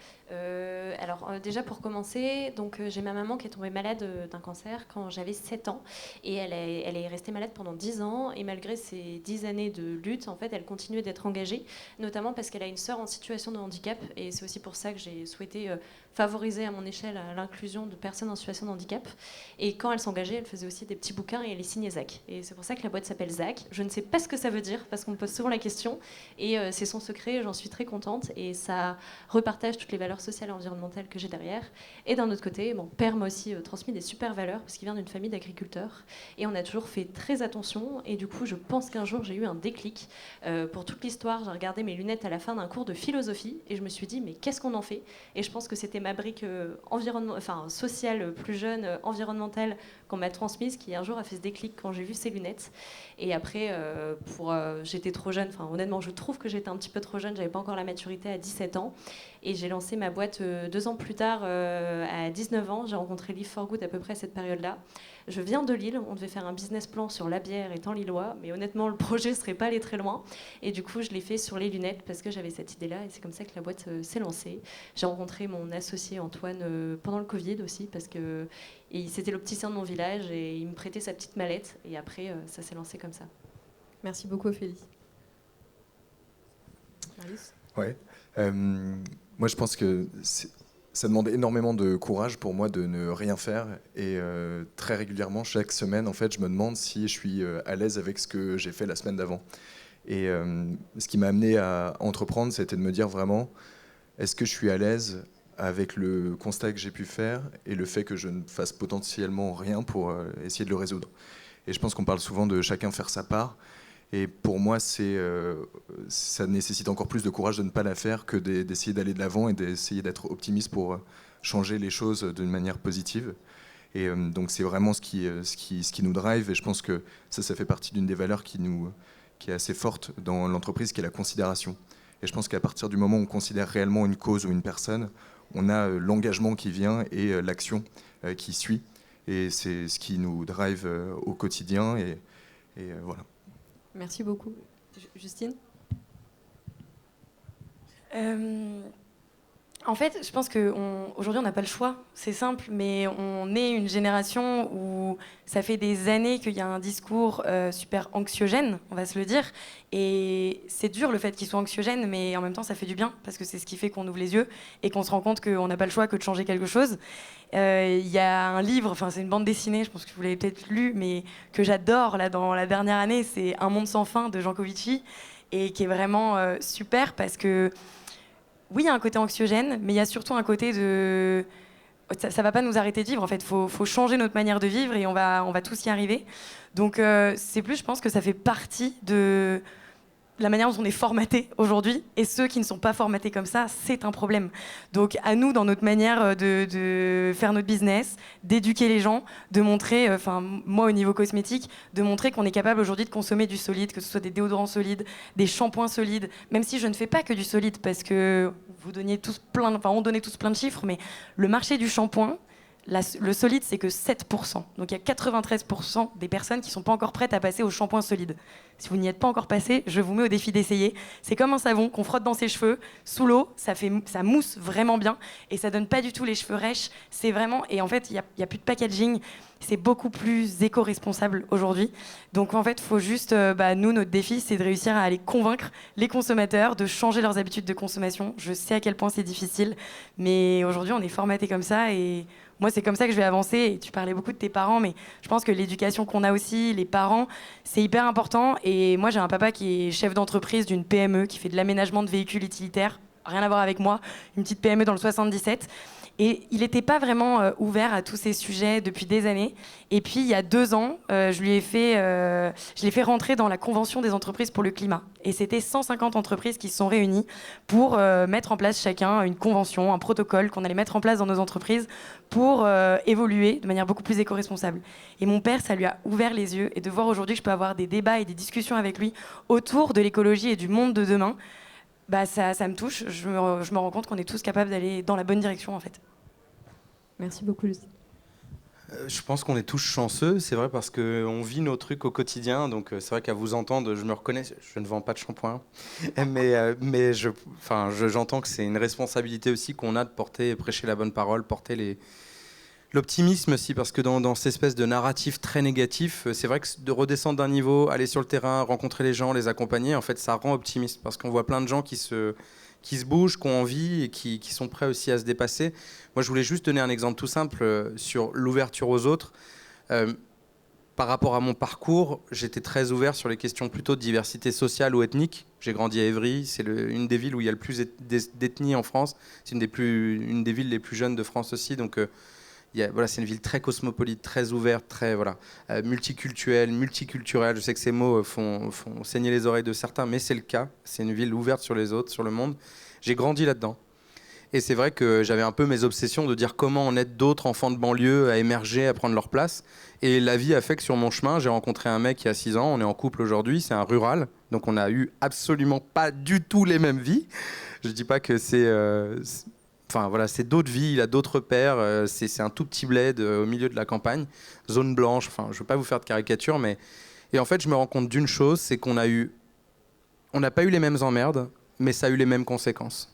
Déjà pour commencer, j'ai ma maman qui est tombée malade d'un cancer quand j'avais 7 ans et elle est restée malade pendant 10 ans et malgré ces 10 années de lutte, en fait, elle continuait d'être engagée, notamment parce qu'elle a une sœur en situation de handicap et c'est aussi pour ça que j'ai souhaité favoriser à mon échelle l'inclusion de personnes en situation de handicap. Et quand elle s'engageait, elle faisait aussi des petits bouquins et elle les signait ZAC. Et c'est pour ça que la boîte s'appelle ZAC. Je ne sais pas ce que ça veut dire parce qu'on me pose souvent la question et c'est son secret, j'en suis très contente et ça repartage toutes les valeurs sociales et environnementales que j'ai derrière. Et d'un autre côté, mon père m'a aussi transmis des super valeurs parce qu'il vient d'une famille d'agriculteurs et on a toujours fait très attention et du coup je pense qu'un jour j'ai eu un déclic. Pour toute l'histoire, j'ai regardé mes lunettes à la fin d'un cours de philosophie et je me suis dit mais qu'est-ce qu'on en fait? Et je pense que c'était ma brique sociale plus jeune, environnementale qu'on m'a transmise qui un jour a fait ce déclic quand j'ai vu ces lunettes. Et après, j'étais trop jeune, honnêtement je trouve que j'étais un petit peu trop trop jeune, j'avais pas encore la maturité à 17 ans. Et j'ai lancé ma boîte 2 ans plus tard, à 19 ans. J'ai rencontré Live for Good à peu près à cette période-là. Je viens de Lille, on devait faire un business plan sur la bière étant lillois, mais honnêtement, le projet ne serait pas allé très loin. Et du coup, je l'ai fait sur les lunettes parce que j'avais cette idée-là et c'est comme ça que la boîte s'est lancée. J'ai rencontré mon associé Antoine pendant le Covid aussi parce que c'était l'opticien de mon village et il me prêtait sa petite mallette et après, ça s'est lancé comme ça. Merci beaucoup, Ophélie. Marius ? Ouais. Moi, je pense que ça demande énormément de courage pour moi de ne rien faire. Et très régulièrement, chaque semaine, en fait, je me demande si je suis à l'aise avec ce que j'ai fait la semaine d'avant. Et ce qui m'a amené à entreprendre, c'était de me dire vraiment, est-ce que je suis à l'aise avec le constat que j'ai pu faire et le fait que je ne fasse potentiellement rien pour essayer de le résoudre. Et je pense qu'on parle souvent de chacun faire sa part. Et pour moi, ça nécessite encore plus de courage de ne pas la faire que d'essayer d'aller de l'avant et d'essayer d'être optimiste pour changer les choses d'une manière positive. Et donc c'est vraiment ce qui nous drive. Et je pense que ça fait partie d'une des valeurs qui est assez forte dans l'entreprise, qui est la considération. Et je pense qu'à partir du moment où on considère réellement une cause ou une personne, on a l'engagement qui vient et l'action qui suit. Et c'est ce qui nous drive au quotidien. Et voilà. Merci beaucoup. Justine ? En fait, je pense qu'aujourd'hui, on n'a pas le choix. C'est simple, mais on est une génération où ça fait des années qu'il y a un discours super anxiogène, on va se le dire. Et c'est dur le fait qu'il soit anxiogène, mais en même temps, ça fait du bien, parce que c'est ce qui fait qu'on ouvre les yeux et qu'on se rend compte qu'on n'a pas le choix que de changer quelque chose. Il y a un livre, enfin c'est une bande dessinée, je pense que vous l'avez peut-être lu, mais que j'adore là, dans la dernière année, c'est Un monde sans fin de Jean Covici, et qui est vraiment super parce que oui, il y a un côté anxiogène, mais il y a surtout un côté de... Ça va pas nous arrêter de vivre, en fait. Faut changer notre manière de vivre et on va tous y arriver. Donc c'est plus, je pense que ça fait partie de la manière dont on est formaté aujourd'hui. Et ceux qui ne sont pas formatés comme ça, c'est un problème. Donc à nous, dans notre manière de faire notre business, d'éduquer les gens, de montrer, moi au niveau cosmétique, de montrer qu'on est capable aujourd'hui de consommer du solide, que ce soit des déodorants solides, des shampoings solides, même si je ne fais pas que du solide, parce que on donnait tous plein de chiffres, mais le marché du shampoing, le solide, c'est que 7%. Donc il y a 93% des personnes qui ne sont pas encore prêtes à passer au shampoing solide. Si vous n'y êtes pas encore passé, je vous mets au défi d'essayer. C'est comme un savon qu'on frotte dans ses cheveux, sous l'eau, ça mousse vraiment bien et ça donne pas du tout les cheveux rêches. C'est vraiment... Et en fait, il n'y a plus de packaging. C'est beaucoup plus éco-responsable aujourd'hui. Donc en fait, il faut juste... nous, notre défi, c'est de réussir à aller convaincre les consommateurs de changer leurs habitudes de consommation. Je sais à quel point c'est difficile, mais aujourd'hui, on est formaté comme ça et... Moi, c'est comme ça que je vais avancer. Et tu parlais beaucoup de tes parents, mais je pense que l'éducation qu'on a aussi, les parents, c'est hyper important. Et moi, j'ai un papa qui est chef d'entreprise d'une PME, qui fait de l'aménagement de véhicules utilitaires. Rien à voir avec moi, une petite PME dans le 77. Et il n'était pas vraiment ouvert à tous ces sujets depuis des années. Et puis, il y a 2 ans, je l'ai fait rentrer dans la Convention des entreprises pour le climat. Et c'était 150 entreprises qui se sont réunies pour mettre en place chacun une convention, un protocole qu'on allait mettre en place dans nos entreprises pour évoluer de manière beaucoup plus éco-responsable. Et mon père, ça lui a ouvert les yeux. Et de voir aujourd'hui que je peux avoir des débats et des discussions avec lui autour de l'écologie et du monde de demain, ça me touche. Je me rends compte qu'on est tous capables d'aller dans la bonne direction, en fait. Merci beaucoup, Lucie. Je pense qu'on est tous chanceux, c'est vrai, parce qu'on vit nos trucs au quotidien. Donc c'est vrai qu'à vous entendre, je me reconnais. Je ne vends pas de shampoing, mais j'entends que c'est une responsabilité aussi qu'on a de porter, prêcher la bonne parole, porter l'optimisme aussi, parce que dans cette espèce de narratif très négatif, c'est vrai que de redescendre d'un niveau, aller sur le terrain, rencontrer les gens, les accompagner, en fait, ça rend optimiste, parce qu'on voit plein de gens qui se bougent, qui ont envie et qui sont prêts aussi à se dépasser. Moi, je voulais juste donner un exemple tout simple sur l'ouverture aux autres. Par rapport à mon parcours, j'étais très ouvert sur les questions plutôt de diversité sociale ou ethnique. J'ai grandi à Évry, c'est une des villes où il y a le plus d'ethnie en France. C'est une des villes les plus jeunes de France aussi, donc... c'est une ville très cosmopolite, très ouverte, très multiculturelle. Je sais que ces mots font saigner les oreilles de certains, mais c'est le cas. C'est une ville ouverte sur les autres, sur le monde. J'ai grandi là-dedans. Et c'est vrai que j'avais un peu mes obsessions de dire comment on aide d'autres enfants de banlieue à émerger, à prendre leur place. Et la vie a fait que sur mon chemin, j'ai rencontré un mec qui a 6 ans, on est en couple aujourd'hui, c'est un rural, donc on a eu absolument pas du tout les mêmes vies. Je dis pas que c'est... Enfin voilà, c'est d'autres vies, il a d'autres pères, c'est un tout petit bled au milieu de la campagne, zone blanche, enfin je veux pas vous faire de caricature, mais... Et en fait, je me rends compte d'une chose, c'est qu'on n'a pas eu les mêmes emmerdes, mais ça a eu les mêmes conséquences.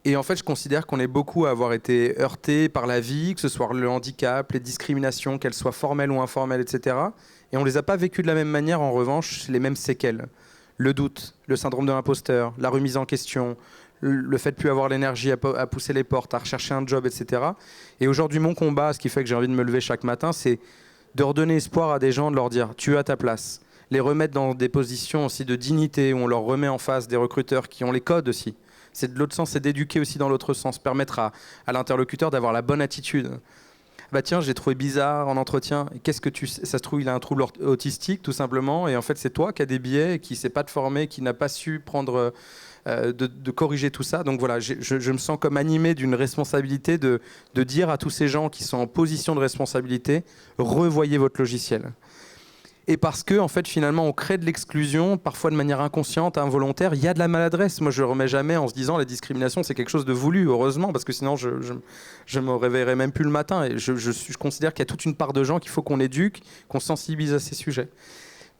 Et en fait, je considère qu'on est beaucoup à avoir été heurtés par la vie, que ce soit le handicap, les discriminations, qu'elles soient formelles ou informelles, etc. Et on ne les a pas vécues de la même manière, en revanche, les mêmes séquelles. Le doute, le syndrome de l'imposteur, la remise en question, le fait de ne plus avoir l'énergie à pousser les portes, à rechercher un job, etc. Et aujourd'hui, mon combat, ce qui fait que j'ai envie de me lever chaque matin, c'est de redonner espoir à des gens, de leur dire « tu as ta place ». Les remettre dans des positions aussi de dignité, où on leur remet en face des recruteurs qui ont les codes aussi. C'est de l'autre sens, c'est d'éduquer aussi dans l'autre sens, permettre à l'interlocuteur d'avoir la bonne attitude. Bah tiens, j'ai trouvé bizarre en entretien, qu'est-ce que tu sais ? Ça se trouve, il a un trouble autistique tout simplement, et en fait c'est toi qui as des biais, qui ne sait pas te former, qui n'a pas su prendre, de corriger tout ça. Donc voilà, je me sens comme animé d'une responsabilité de dire à tous ces gens qui sont en position de responsabilité, revoyez votre logiciel. Et parce que, en fait, finalement, on crée de l'exclusion, parfois de manière inconsciente, involontaire. Il y a de la maladresse. Moi, je ne remets jamais en se disant la discrimination, c'est quelque chose de voulu, heureusement, parce que sinon, je me réveillerais même plus le matin. Et je considère qu'il y a toute une part de gens qu'il faut qu'on éduque, qu'on sensibilise à ces sujets.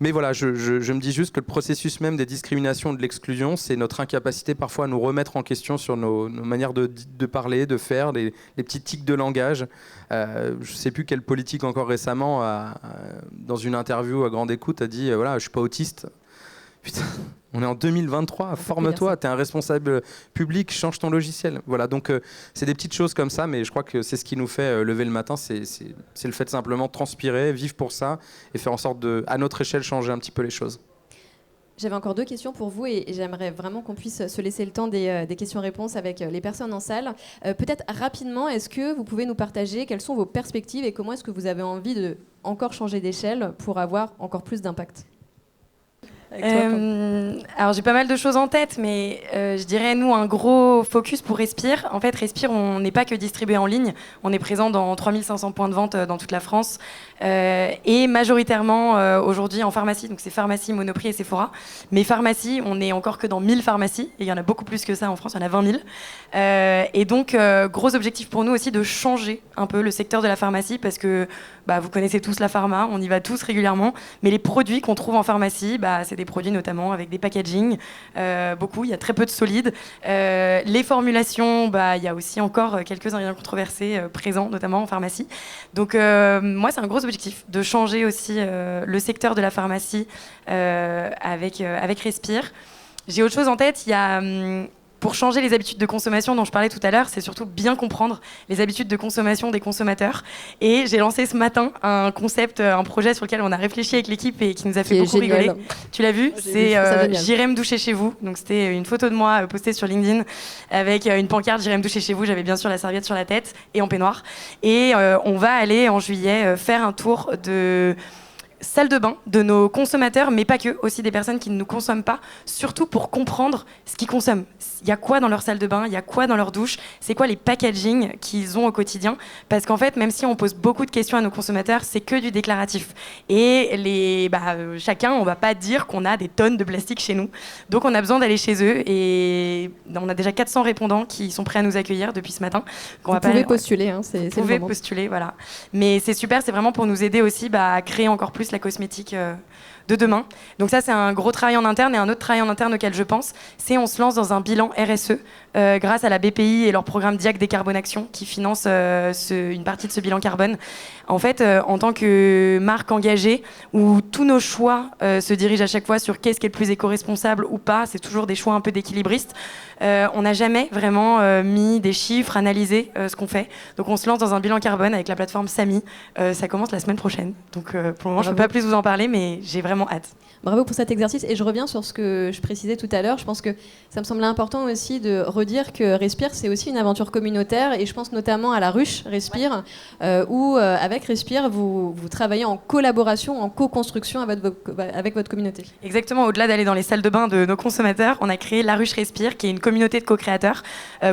Mais voilà, je me dis juste que le processus même des discriminations, de l'exclusion, c'est notre incapacité parfois à nous remettre en question sur nos manières de parler, de faire, les petits tics de langage. Je ne sais plus quel politique encore récemment, dans une interview à Grande Écoute, a dit voilà, je ne suis pas autiste. Putain, on est en 2023, forme-toi, tu es un responsable public, change ton logiciel. Voilà, donc c'est des petites choses comme ça, mais je crois que c'est ce qui nous fait lever le matin, c'est le fait de simplement transpirer, vivre pour ça et faire en sorte de, à notre échelle, changer un petit peu les choses. J'avais encore 2 questions pour vous et j'aimerais vraiment qu'on puisse se laisser le temps des questions-réponses avec les personnes en salle. Peut-être rapidement, est-ce que vous pouvez nous partager quelles sont vos perspectives et comment est-ce que vous avez envie de encore changer d'échelle pour avoir encore plus d'impact ? Alors j'ai pas mal de choses en tête, mais je dirais nous un gros focus pour Respire. En fait, Respire, on n'est pas que distribué en ligne, on est présent dans 3500 points de vente dans toute la France et majoritairement aujourd'hui en pharmacie, donc c'est pharmacie, Monoprix et Sephora. Mais pharmacie, on n'est encore que dans 1000 pharmacies et il y en a beaucoup plus que ça en France, il y en a 20 000. Et donc gros objectif pour nous aussi de changer un peu le secteur de la pharmacie parce que vous connaissez tous la pharma, on y va tous régulièrement, mais les produits qu'on trouve en pharmacie, c'est des produits notamment avec des packaging, beaucoup, il y a très peu de solides. Les formulations, il y a aussi encore quelques ingrédients controversés présents, notamment en pharmacie. Donc moi, c'est un gros objectif de changer aussi le secteur de la pharmacie avec Respire. J'ai autre chose en tête, il y a... Pour changer les habitudes de consommation dont je parlais tout à l'heure, c'est surtout bien comprendre les habitudes de consommation des consommateurs. Et j'ai lancé ce matin un concept, un projet sur lequel on a réfléchi avec l'équipe et qui nous a fait beaucoup rigoler. Tu l'as vu ? C'est J'irai me doucher chez vous. Donc c'était une photo de moi postée sur LinkedIn avec une pancarte J'irai me doucher chez vous. J'avais bien sûr la serviette sur la tête et en peignoir. Et on va aller en juillet faire un tour de salle de bain de nos consommateurs, mais pas que, aussi des personnes qui ne nous consomment pas, surtout pour comprendre ce qu'ils consomment. Il y a quoi dans leur salle de bain, il y a quoi dans leur douche, c'est quoi les packaging qu'ils ont au quotidien, parce qu'en fait, même si on pose beaucoup de questions à nos consommateurs, c'est que du déclaratif. Et chacun, on va pas dire qu'on a des tonnes de plastique chez nous. Donc on a besoin d'aller chez eux, et on a déjà 400 répondants qui sont prêts à nous accueillir depuis ce matin. Vous pouvez postuler, c'est Vous pouvez postuler, voilà. Mais c'est super, c'est vraiment pour nous aider aussi à créer encore plus la cosmétique de demain. Donc ça, c'est un gros travail en interne. Et un autre travail en interne auquel je pense, c'est on se lance dans un bilan RSE grâce à la BPI et leur programme Diac Décarbonation qui finance une partie de ce bilan carbone. En fait, en tant que marque engagée, où tous nos choix se dirigent à chaque fois sur qu'est-ce qui est le plus éco-responsable ou pas, c'est toujours des choix un peu d'équilibristes, on n'a jamais vraiment mis des chiffres, analysé ce qu'on fait. Donc on se lance dans un bilan carbone avec la plateforme Samy. Ça commence la semaine prochaine. Donc pour le moment, je peux pas plus vous en parler, mais j'ai vraiment hâte. Bravo pour cet exercice. Et je reviens sur ce que je précisais tout à l'heure. Je pense que ça me semblait important aussi de redire que Respire, c'est aussi une aventure communautaire. Et je pense notamment à la ruche Respire, où avec Respire, vous travaillez en collaboration, en co-construction avec votre communauté. Exactement, au-delà d'aller dans les salles de bain de nos consommateurs, on a créé La Ruche Respire, qui est une communauté de co-créateurs.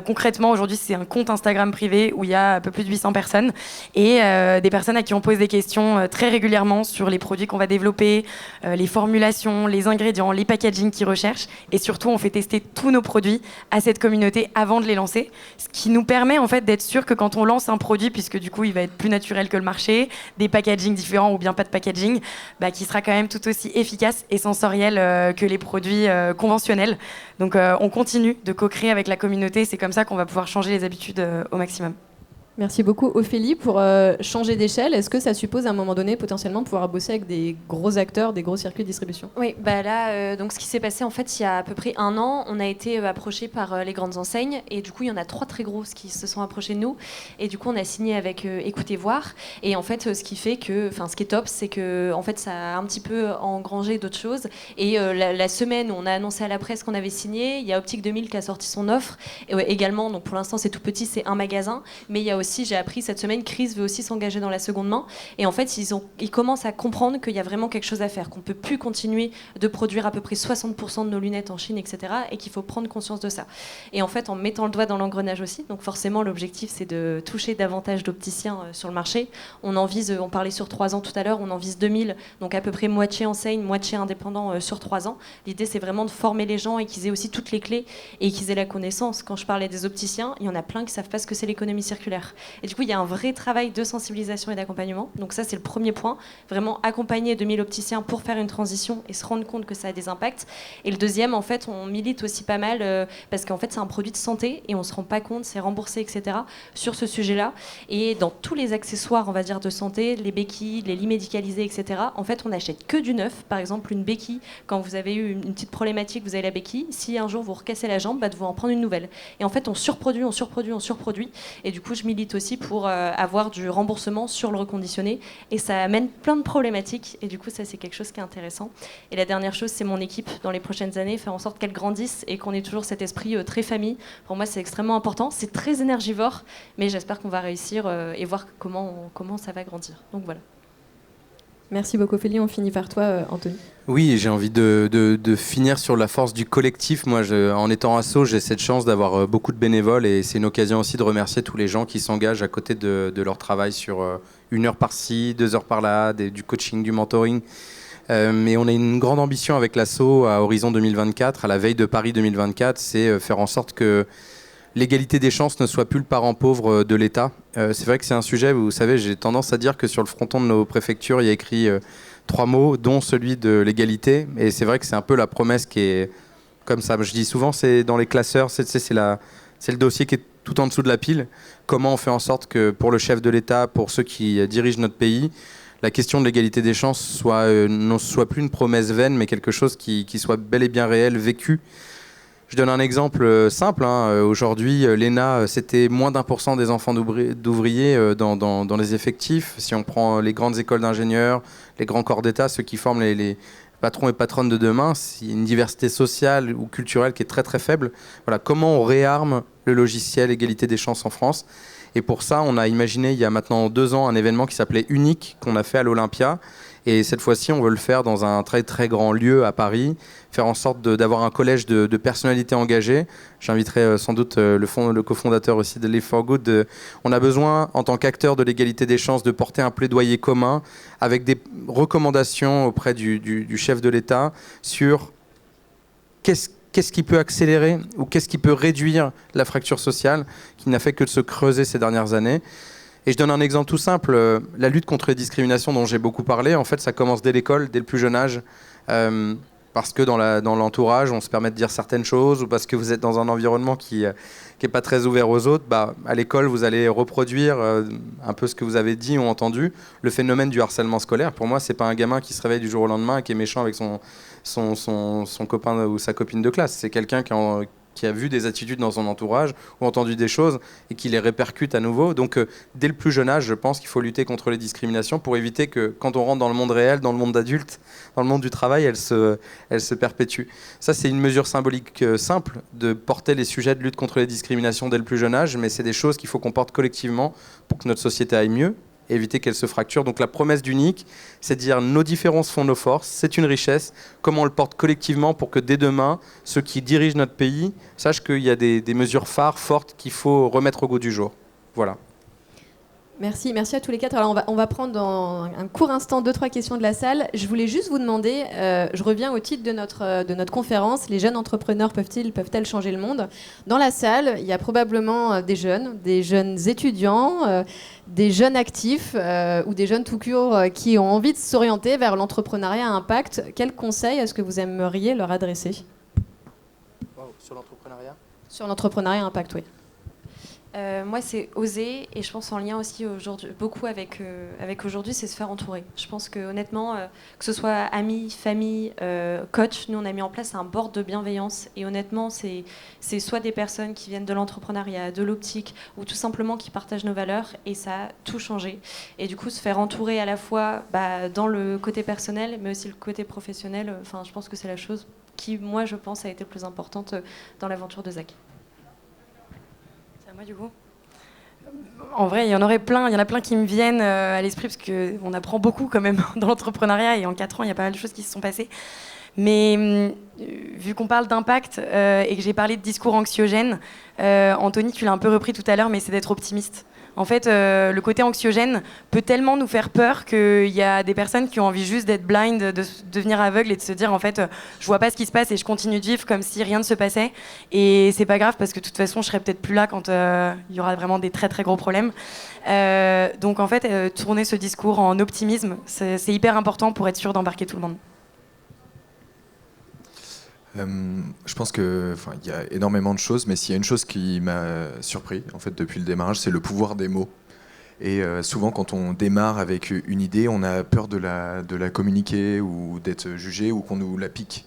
Concrètement, aujourd'hui, c'est un compte Instagram privé où il y a un peu plus de 800 personnes et des personnes à qui on pose des questions très régulièrement sur les produits qu'on va développer, les formulations, les ingrédients, les packaging qu'ils recherchent. Et surtout, on fait tester tous nos produits à cette communauté avant de les lancer. Ce qui nous permet en fait d'être sûr que quand on lance un produit, puisque du coup, il va être plus naturel que le marché, des packaging différents ou bien pas de packaging, qui sera quand même tout aussi efficace et sensoriel que les produits conventionnels. Donc, on continue de co-créer avec la communauté. C'est comme ça qu'on va pouvoir changer les habitudes au maximum. Merci beaucoup Ophélie. Pour changer d'échelle, est-ce que ça suppose à un moment donné potentiellement pouvoir bosser avec des gros acteurs, des gros circuits de distribution? Oui, là, donc ce qui s'est passé en fait il y a à peu près 1 an, on a été approché par les grandes enseignes et du coup il y en a 3 très grosses qui se sont approchés de nous et du coup on a signé avec Écoutez Voir et en fait ce qui fait que, ce qui est top, c'est que en fait ça a un petit peu engrangé d'autres choses et la semaine où on a annoncé à la presse qu'on avait signé, il y a Optique 2000 qui a sorti son offre et également, donc pour l'instant c'est tout petit, c'est un magasin, mais il y a aussi, j'ai appris cette semaine, Chris veut aussi s'engager dans la seconde main. Et en fait, ils commencent à comprendre qu'il y a vraiment quelque chose à faire, qu'on ne peut plus continuer de produire à peu près 60% de nos lunettes en Chine, etc. Et qu'il faut prendre conscience de ça. Et en fait, en mettant le doigt dans l'engrenage aussi, donc forcément, l'objectif, c'est de toucher davantage d'opticiens sur le marché. On parlait sur 3 ans tout à l'heure, on en vise 2000, donc à peu près moitié enseigne, moitié indépendant sur 3 ans. L'idée, c'est vraiment de former les gens et qu'ils aient aussi toutes les clés et qu'ils aient la connaissance. Quand je parlais des opticiens, il y en a plein qui ne savent pas ce que c'est l'économie circulaire. Et du coup, il y a un vrai travail de sensibilisation et d'accompagnement. Donc ça, c'est le premier point. Vraiment accompagner 2000 opticiens pour faire une transition et se rendre compte que ça a des impacts. Et le deuxième, en fait, on milite aussi pas mal parce qu'en fait, c'est un produit de santé et on ne se rend pas compte, c'est remboursé, etc. sur ce sujet-là. Et dans tous les accessoires, on va dire, de santé, les béquilles, les lits médicalisés, etc., en fait, on n'achète que du neuf. Par exemple, une béquille, quand vous avez eu une petite problématique, vous avez la béquille. Si un jour vous recassez la jambe, de vous en prendre une nouvelle. Et en fait, on surproduit. Et du coup, je milite aussi pour avoir du remboursement sur le reconditionné. Et ça amène plein de problématiques. Et du coup, ça, c'est quelque chose qui est intéressant. Et la dernière chose, c'est mon équipe dans les prochaines années, faire en sorte qu'elle grandisse et qu'on ait toujours cet esprit très famille. Pour moi, c'est extrêmement important. C'est très énergivore, mais j'espère qu'on va réussir et voir comment ça va grandir. Donc voilà. Merci beaucoup, Ophélie. On finit par toi, Anthony. Oui, j'ai envie de finir sur la force du collectif. Moi, en étant asso, j'ai cette chance d'avoir beaucoup de bénévoles et c'est une occasion aussi de remercier tous les gens qui s'engagent à côté de leur travail sur 1 heure par-ci, 2 heures par-là, du coaching, du mentoring. Mais on a une grande ambition avec l'asso à Horizon 2024, à la veille de Paris 2024, c'est faire en sorte que l'égalité des chances ne soit plus le parent pauvre de l'État. C'est vrai que c'est un sujet, vous savez, j'ai tendance à dire que sur le fronton de nos préfectures, il y a écrit 3 mots, dont celui de l'égalité. Et c'est vrai que c'est un peu la promesse qui est comme ça. Je dis souvent, c'est dans les classeurs, c'est le dossier qui est tout en dessous de la pile. Comment on fait en sorte que pour le chef de l'État, pour ceux qui dirigent notre pays, la question de l'égalité des chances ne soit plus une promesse vaine, mais quelque chose qui soit bel et bien réel, vécu. Je donne un exemple simple. Aujourd'hui, l'ENA, c'était moins d'1% des enfants d'ouvriers dans les effectifs. Si on prend les grandes écoles d'ingénieurs, les grands corps d'État, ceux qui forment les patrons et patronnes de demain, c'est une diversité sociale ou culturelle qui est très très faible. Voilà, comment on réarme le logiciel égalité des chances en France? Et pour ça, on a imaginé il y a maintenant 2 ans un événement qui s'appelait Unique, qu'on a fait à l'Olympia. Et cette fois-ci, on veut le faire dans un très très grand lieu à Paris, faire en sorte d'avoir un collège de personnalités engagées. J'inviterai sans doute le cofondateur aussi de Live for Good. On a besoin, en tant qu'acteur de l'égalité des chances, de porter un plaidoyer commun avec des recommandations auprès du chef de l'État sur qu'est-ce qui peut accélérer ou qu'est-ce qui peut réduire la fracture sociale qui n'a fait que de se creuser ces dernières années. Et je donne un exemple tout simple. La lutte contre les discriminations dont j'ai beaucoup parlé, en fait, ça commence dès l'école, dès le plus jeune âge. Parce que dans l'entourage, on se permet de dire certaines choses ou parce que vous êtes dans un environnement qui est pas très ouvert aux autres, à l'école, vous allez reproduire un peu ce que vous avez dit ou entendu. Le phénomène du harcèlement scolaire, pour moi, c'est pas un gamin qui se réveille du jour au lendemain et qui est méchant avec son copain ou sa copine de classe. C'est quelqu'un qui qui a vu des attitudes dans son entourage ou entendu des choses et qui les répercute à nouveau. Donc, dès le plus jeune âge, je pense qu'il faut lutter contre les discriminations pour éviter que, quand on rentre dans le monde réel, dans le monde adulte, dans le monde du travail, elles se perpétuent. Ça, c'est une mesure symbolique simple de porter les sujets de lutte contre les discriminations dès le plus jeune âge, mais c'est des choses qu'il faut qu'on porte collectivement pour que notre société aille mieux, éviter qu'elle se fracture. Donc la promesse d'Unique, c'est de dire nos différences font nos forces, c'est une richesse, comment on le porte collectivement pour que dès demain, ceux qui dirigent notre pays sachent qu'il y a des mesures phares, fortes, qu'il faut remettre au goût du jour. Voilà. Merci à tous les quatre. Alors on va prendre dans un court instant 2-3 questions de la salle. Je voulais juste vous demander, je reviens au titre de notre conférence, les jeunes entrepreneurs peuvent-elles changer le monde? Dans la salle, il y a probablement des jeunes étudiants, des jeunes actifs ou des jeunes tout court qui ont envie de s'orienter vers l'entrepreneuriat à impact. Quels conseils est-ce que vous aimeriez leur adresser? Sur l'entrepreneuriat? Sur l'entrepreneuriat à impact, oui. Moi, c'est oser, et je pense en lien aussi beaucoup avec aujourd'hui, c'est se faire entourer. Je pense que honnêtement, que ce soit amis, famille, coach, nous on a mis en place un board de bienveillance, et honnêtement, c'est soit des personnes qui viennent de l'entrepreneuriat, de l'optique, ou tout simplement qui partagent nos valeurs, et ça a tout changé. Et du coup, se faire entourer à la fois dans le côté personnel, mais aussi le côté professionnel, je pense que c'est la chose qui, moi, je pense, a été plus importante dans l'aventure de Zach. Moi, du coup, en vrai, il y en a plein qui me viennent à l'esprit parce qu'on apprend beaucoup quand même dans l'entrepreneuriat et en 4 ans, il y a pas mal de choses qui se sont passées. Mais vu qu'on parle d'impact et que j'ai parlé de discours anxiogène, Anthony, tu l'as un peu repris tout à l'heure, mais c'est d'être optimiste. En fait, le côté anxiogène peut tellement nous faire peur qu'il y a des personnes qui ont envie juste d'être blind, de devenir aveugle et de se dire en fait, je vois pas ce qui se passe et je continue de vivre comme si rien ne se passait. Et c'est pas grave parce que de toute façon, je serai peut-être plus là quand il y aura vraiment des très très gros problèmes. Donc en fait, tourner ce discours en optimisme, c'est hyper important pour être sûr d'embarquer tout le monde. Je pense qu'il y a énormément de choses, mais s'il y a une chose qui m'a surpris en fait, depuis le démarrage, c'est le pouvoir des mots. Et souvent, quand on démarre avec une idée, on a peur de la communiquer ou d'être jugé ou qu'on nous la pique.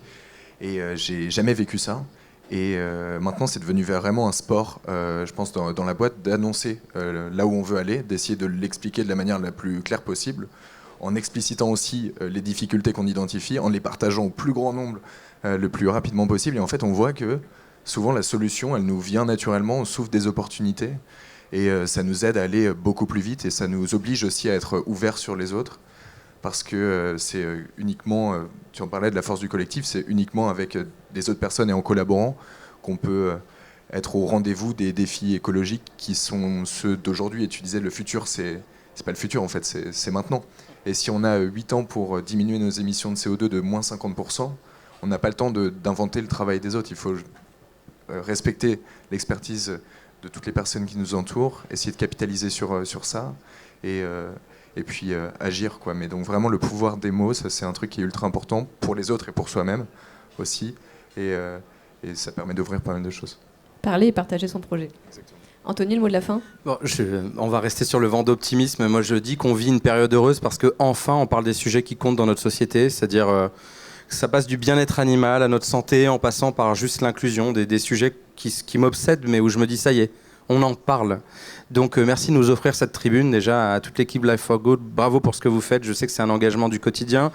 Et j'ai jamais vécu ça. Et maintenant, c'est devenu vraiment un sport, je pense, dans la boîte, d'annoncer là où on veut aller, d'essayer de l'expliquer de la manière la plus claire possible, en explicitant aussi les difficultés qu'on identifie, en les partageant au plus grand nombre le plus rapidement possible. Et en fait, on voit que souvent, la solution, elle nous vient naturellement, on s'ouvre des opportunités. Et ça nous aide à aller beaucoup plus vite et ça nous oblige aussi à être ouverts sur les autres. Parce que c'est uniquement, tu en parlais de la force du collectif, c'est uniquement avec des autres personnes et en collaborant qu'on peut être au rendez-vous des défis écologiques qui sont ceux d'aujourd'hui. Et tu disais, le futur, c'est pas le futur en fait, c'est maintenant. Et si on a 8 ans pour diminuer nos émissions de CO2 de moins 50%, on n'a pas le temps d'inventer le travail des autres. Il faut respecter l'expertise de toutes les personnes qui nous entourent, essayer de capitaliser sur ça et puis agir, quoi. Mais donc vraiment le pouvoir des mots, ça c'est un truc qui est ultra important pour les autres et pour soi-même aussi, et ça permet d'ouvrir pas mal de choses. Parler et partager son projet. Exactement. Anthony, le mot de la fin. Bon, on va rester sur le vent d'optimisme. Moi je dis qu'on vit une période heureuse parce qu'enfin on parle des sujets qui comptent dans notre société, c'est-à-dire ça passe du bien-être animal à notre santé en passant par juste l'inclusion, des sujets qui m'obsèdent mais où je me dis ça y est, on en parle. Donc merci de nous offrir cette tribune déjà à toute l'équipe Life for Good. Bravo pour ce que vous faites, je sais que c'est un engagement du quotidien.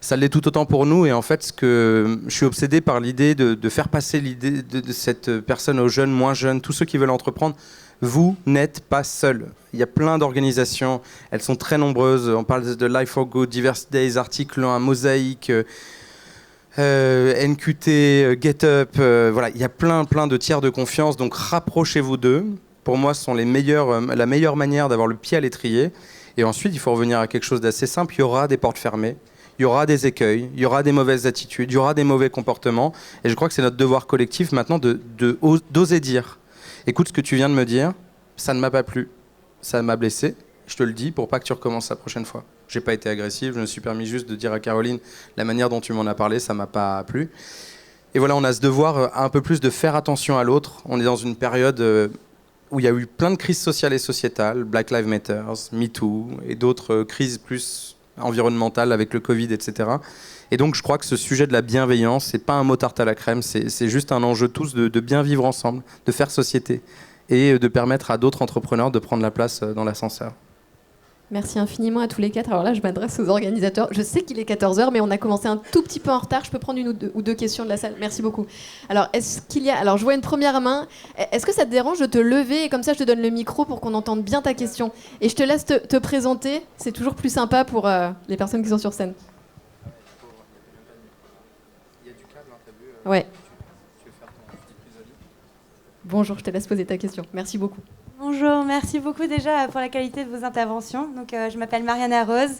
Ça l'est tout autant pour nous et en fait je suis obsédé par l'idée de faire passer l'idée de cette personne aux jeunes, moins jeunes, tous ceux qui veulent entreprendre. Vous n'êtes pas seuls. Il y a plein d'organisations, elles sont très nombreuses. On parle de Life for Good, Diversity Days, Article 1, Mosaïque, NQT, Get Up, voilà, il y a plein de tiers de confiance, donc rapprochez-vous d'eux. Pour moi, ce sont la meilleure manière d'avoir le pied à l'étrier. Et ensuite, il faut revenir à quelque chose d'assez simple. Il y aura des portes fermées, il y aura des écueils, il y aura des mauvaises attitudes, il y aura des mauvais comportements. Et je crois que c'est notre devoir collectif maintenant d'oser dire. Écoute, ce que tu viens de me dire, ça ne m'a pas plu, ça m'a blessé. Je te le dis pour pas que tu recommences la prochaine fois. J'ai pas été agressif, je me suis permis juste de dire à Caroline la manière dont tu m'en as parlé, ça m'a pas plu. Et voilà, on a ce devoir un peu plus de faire attention à l'autre. On est dans une période où il y a eu plein de crises sociales et sociétales, Black Lives Matter, MeToo et d'autres crises plus environnementales avec le Covid, etc. Et donc je crois que ce sujet de la bienveillance, c'est pas un mot tarte à la crème, c'est juste un enjeu tous de bien vivre ensemble, de faire société et de permettre à d'autres entrepreneurs de prendre la place dans l'ascenseur. Merci infiniment à tous les quatre. Alors là, je m'adresse aux organisateurs. Je sais qu'il est 14 h, mais on a commencé un tout petit peu en retard. Je peux prendre une ou deux questions de la salle. Merci beaucoup. Alors, alors, je vois une première main. Est-ce que ça te dérange de te lever et comme ça, je te donne le micro pour qu'on entende bien ta question. Et je te laisse te présenter. C'est toujours plus sympa pour les personnes qui sont sur scène. Ouais. Bonjour, je te laisse poser ta question. Merci beaucoup. Bonjour, merci beaucoup déjà pour la qualité de vos interventions. Donc, je m'appelle Mariana Rose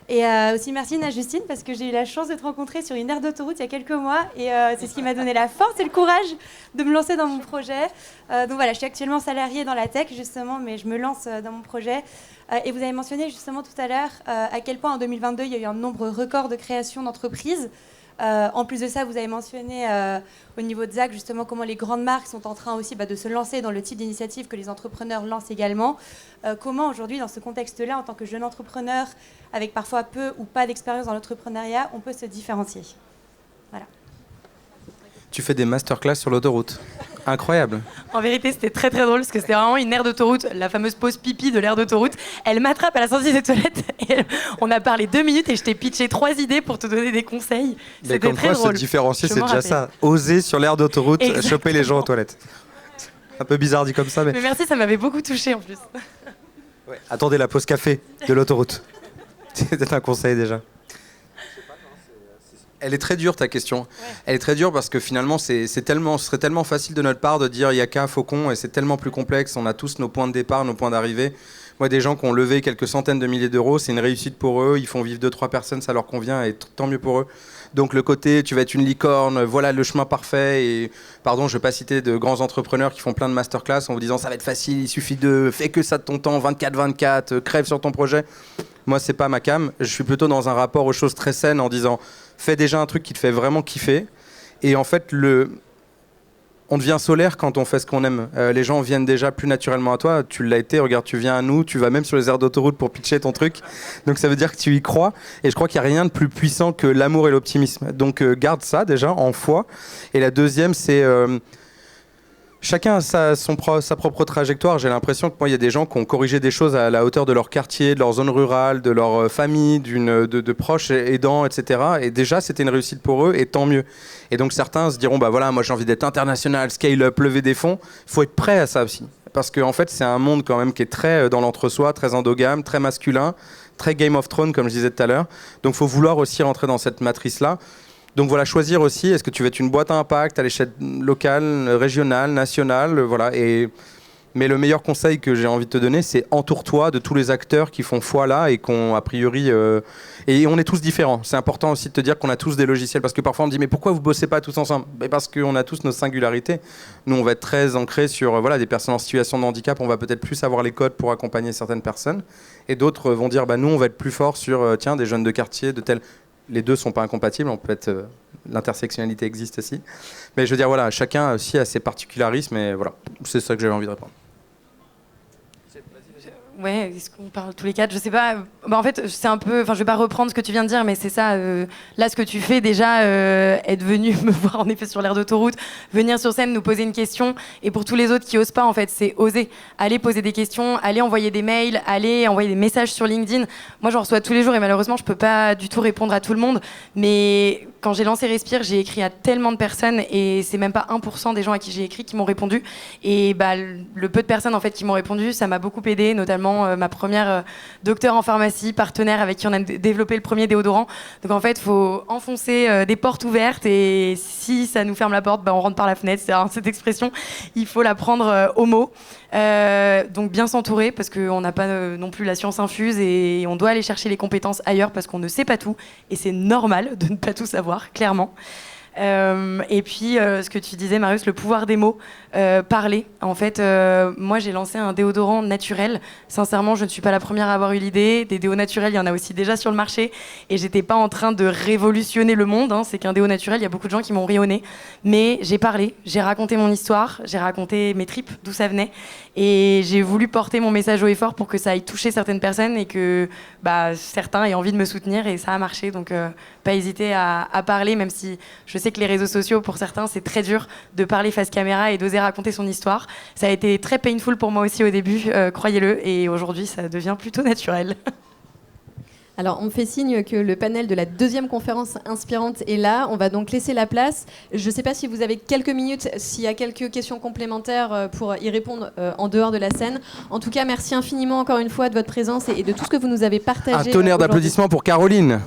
et aussi merci Justine parce que j'ai eu la chance de te rencontrer sur une aire d'autoroute il y a quelques mois et c'est ce qui m'a donné la force et le courage de me lancer dans mon projet. Donc voilà, je suis actuellement salariée dans la tech justement, mais je me lance dans mon projet. Et vous avez mentionné justement tout à l'heure à quel point en 2022 il y a eu un nombre record de création d'entreprises. En plus de ça, vous avez mentionné au niveau de ZAC justement comment les grandes marques sont en train aussi de se lancer dans le type d'initiative que les entrepreneurs lancent également. Comment aujourd'hui, dans ce contexte-là, en tant que jeune entrepreneur, avec parfois peu ou pas d'expérience dans l'entrepreneuriat, on peut se différencier? Voilà. Tu fais des masterclass sur l'autoroute. Incroyable. En vérité, c'était très très drôle parce que c'était vraiment une aire d'autoroute, la fameuse pause pipi de l'aire d'autoroute. Elle m'attrape à la sortie des toilettes et on a parlé 2 minutes et je t'ai pitché 3 idées pour te donner des conseils. Mais C'était comme très quoi, drôle. se différencier, Je c'est m'en déjà rappelle. ça. Oser sur l'aire d'autoroute, Exactement. choper les gens aux toilettes. Un peu bizarre dit comme ça, mais... Mais merci, ça m'avait beaucoup touchée en plus. Ouais. Attendez la pause café de l'autoroute. C'est peut-être un conseil déjà. Elle est très dure ta question. Ouais. Elle est très dure parce que finalement ce serait tellement facile de notre part de dire il y a qu'un faucon et c'est tellement plus complexe. On a tous nos points de départ, nos points d'arrivée. Moi, des gens qui ont levé quelques centaines de milliers d'euros, c'est une réussite pour eux. Ils font vivre 2-3 personnes, ça leur convient et tant mieux pour eux. Donc le côté tu vas être une licorne, voilà le chemin parfait. Et pardon, je vais pas citer de grands entrepreneurs qui font plein de masterclass en vous disant ça va être facile, il suffit de fais que ça de ton temps, 24/24, crève sur ton projet. Moi, c'est pas ma cam. Je suis plutôt dans un rapport aux choses très saines en disant fais déjà un truc qui te fait vraiment kiffer. Et en fait, on devient solaire quand on fait ce qu'on aime. Les gens viennent déjà plus naturellement à toi. Tu l'as été, regarde, tu viens à nous, tu vas même sur les aires d'autoroute pour pitcher ton truc. Donc ça veut dire que tu y crois. Et je crois qu'il n'y a rien de plus puissant que l'amour et l'optimisme. Donc garde ça déjà en foi. Et la deuxième, c'est... chacun a sa propre trajectoire. J'ai l'impression que moi, il y a des gens qui ont corrigé des choses à la hauteur de leur quartier, de leur zone rurale, de leur famille, de proches aidants, etc. Et déjà, c'était une réussite pour eux, et tant mieux. Et donc, certains se diront, bah voilà, moi, j'ai envie d'être international, scale-up, lever des fonds. Il faut être prêt à ça aussi. Parce qu'en fait, c'est un monde quand même qui est très dans l'entre-soi, très endogame, très masculin, très Game of Thrones, comme je disais tout à l'heure. Donc, il faut vouloir aussi rentrer dans cette matrice-là. Donc voilà, choisir aussi, est-ce que tu veux être une boîte à impact à l'échelle locale, régionale, nationale, voilà. Mais le meilleur conseil que j'ai envie de te donner, c'est entoure-toi de tous les acteurs qui font foi là et qu'on a priori... et on est tous différents. C'est important aussi de te dire qu'on a tous des logiciels. Parce que parfois on me dit, mais pourquoi vous bossez pas tous ensemble? Parce qu'on a tous nos singularités. Nous, on va être très ancrés sur des personnes en situation de handicap. On va peut-être plus avoir les codes pour accompagner certaines personnes. Et d'autres vont dire, nous, on va être plus fort sur des jeunes de quartier, de tel... Les deux ne sont pas incompatibles, on peut être, l'intersectionnalité existe aussi. Mais je veux dire, voilà, chacun aussi a ses particularismes et voilà, c'est ça que j'avais envie de répondre. Ouais, est-ce qu'on parle tous les quatre? Je sais pas. En fait, c'est un peu. Enfin, je vais pas reprendre ce que tu viens de dire, mais c'est ça. Là, ce que tu fais déjà, être venu me voir en effet sur l'aire d'autoroute, venir sur scène, nous poser une question. Et pour tous les autres qui osent pas, en fait, c'est oser. Aller poser des questions, aller envoyer des mails, aller envoyer des messages sur LinkedIn. Moi, j'en reçois tous les jours et malheureusement, je peux pas du tout répondre à tout le monde. Mais quand j'ai lancé Respire, j'ai écrit à tellement de personnes et c'est même pas 1% des gens à qui j'ai écrit qui m'ont répondu. Et le peu de personnes en fait qui m'ont répondu, ça m'a beaucoup aidé, notamment ma première docteure en pharmacie, partenaire avec qui on a développé le premier déodorant. Donc en fait, il faut enfoncer des portes ouvertes et si ça nous ferme la porte, on rentre par la fenêtre. C'est cette expression, il faut la prendre au mot. Donc bien s'entourer parce qu'on n'a pas non plus la science infuse et on doit aller chercher les compétences ailleurs parce qu'on ne sait pas tout et c'est normal de ne pas tout savoir, clairement. Et puis, ce que tu disais, Marius, le pouvoir des mots, parler. En fait, moi, j'ai lancé un déodorant naturel. Sincèrement, je ne suis pas la première à avoir eu l'idée. Des déos naturels, il y en a aussi déjà sur le marché. Et j'étais pas en train de révolutionner le monde. C'est qu'un déo naturel, il y a beaucoup de gens qui m'ont ri au nez. Mais j'ai parlé, j'ai raconté mon histoire, j'ai raconté mes tripes, d'où ça venait. Et j'ai voulu porter mon message haut et fort pour que ça aille toucher certaines personnes et que certains aient envie de me soutenir. Et ça a marché. Donc, pas hésiter à parler, même si je sais que les réseaux sociaux, pour certains, c'est très dur de parler face caméra et d'oser raconter son histoire. Ça a été très painful pour moi aussi au début, croyez-le, et aujourd'hui, ça devient plutôt naturel. Alors, on me fait signe que le panel de la deuxième conférence inspirante est là. On va donc laisser la place. Je ne sais pas si vous avez quelques minutes, s'il y a quelques questions complémentaires pour y répondre en dehors de la scène. En tout cas, merci infiniment encore une fois de votre présence et de tout ce que vous nous avez partagé. Un tonnerre d'applaudissements pour Caroline.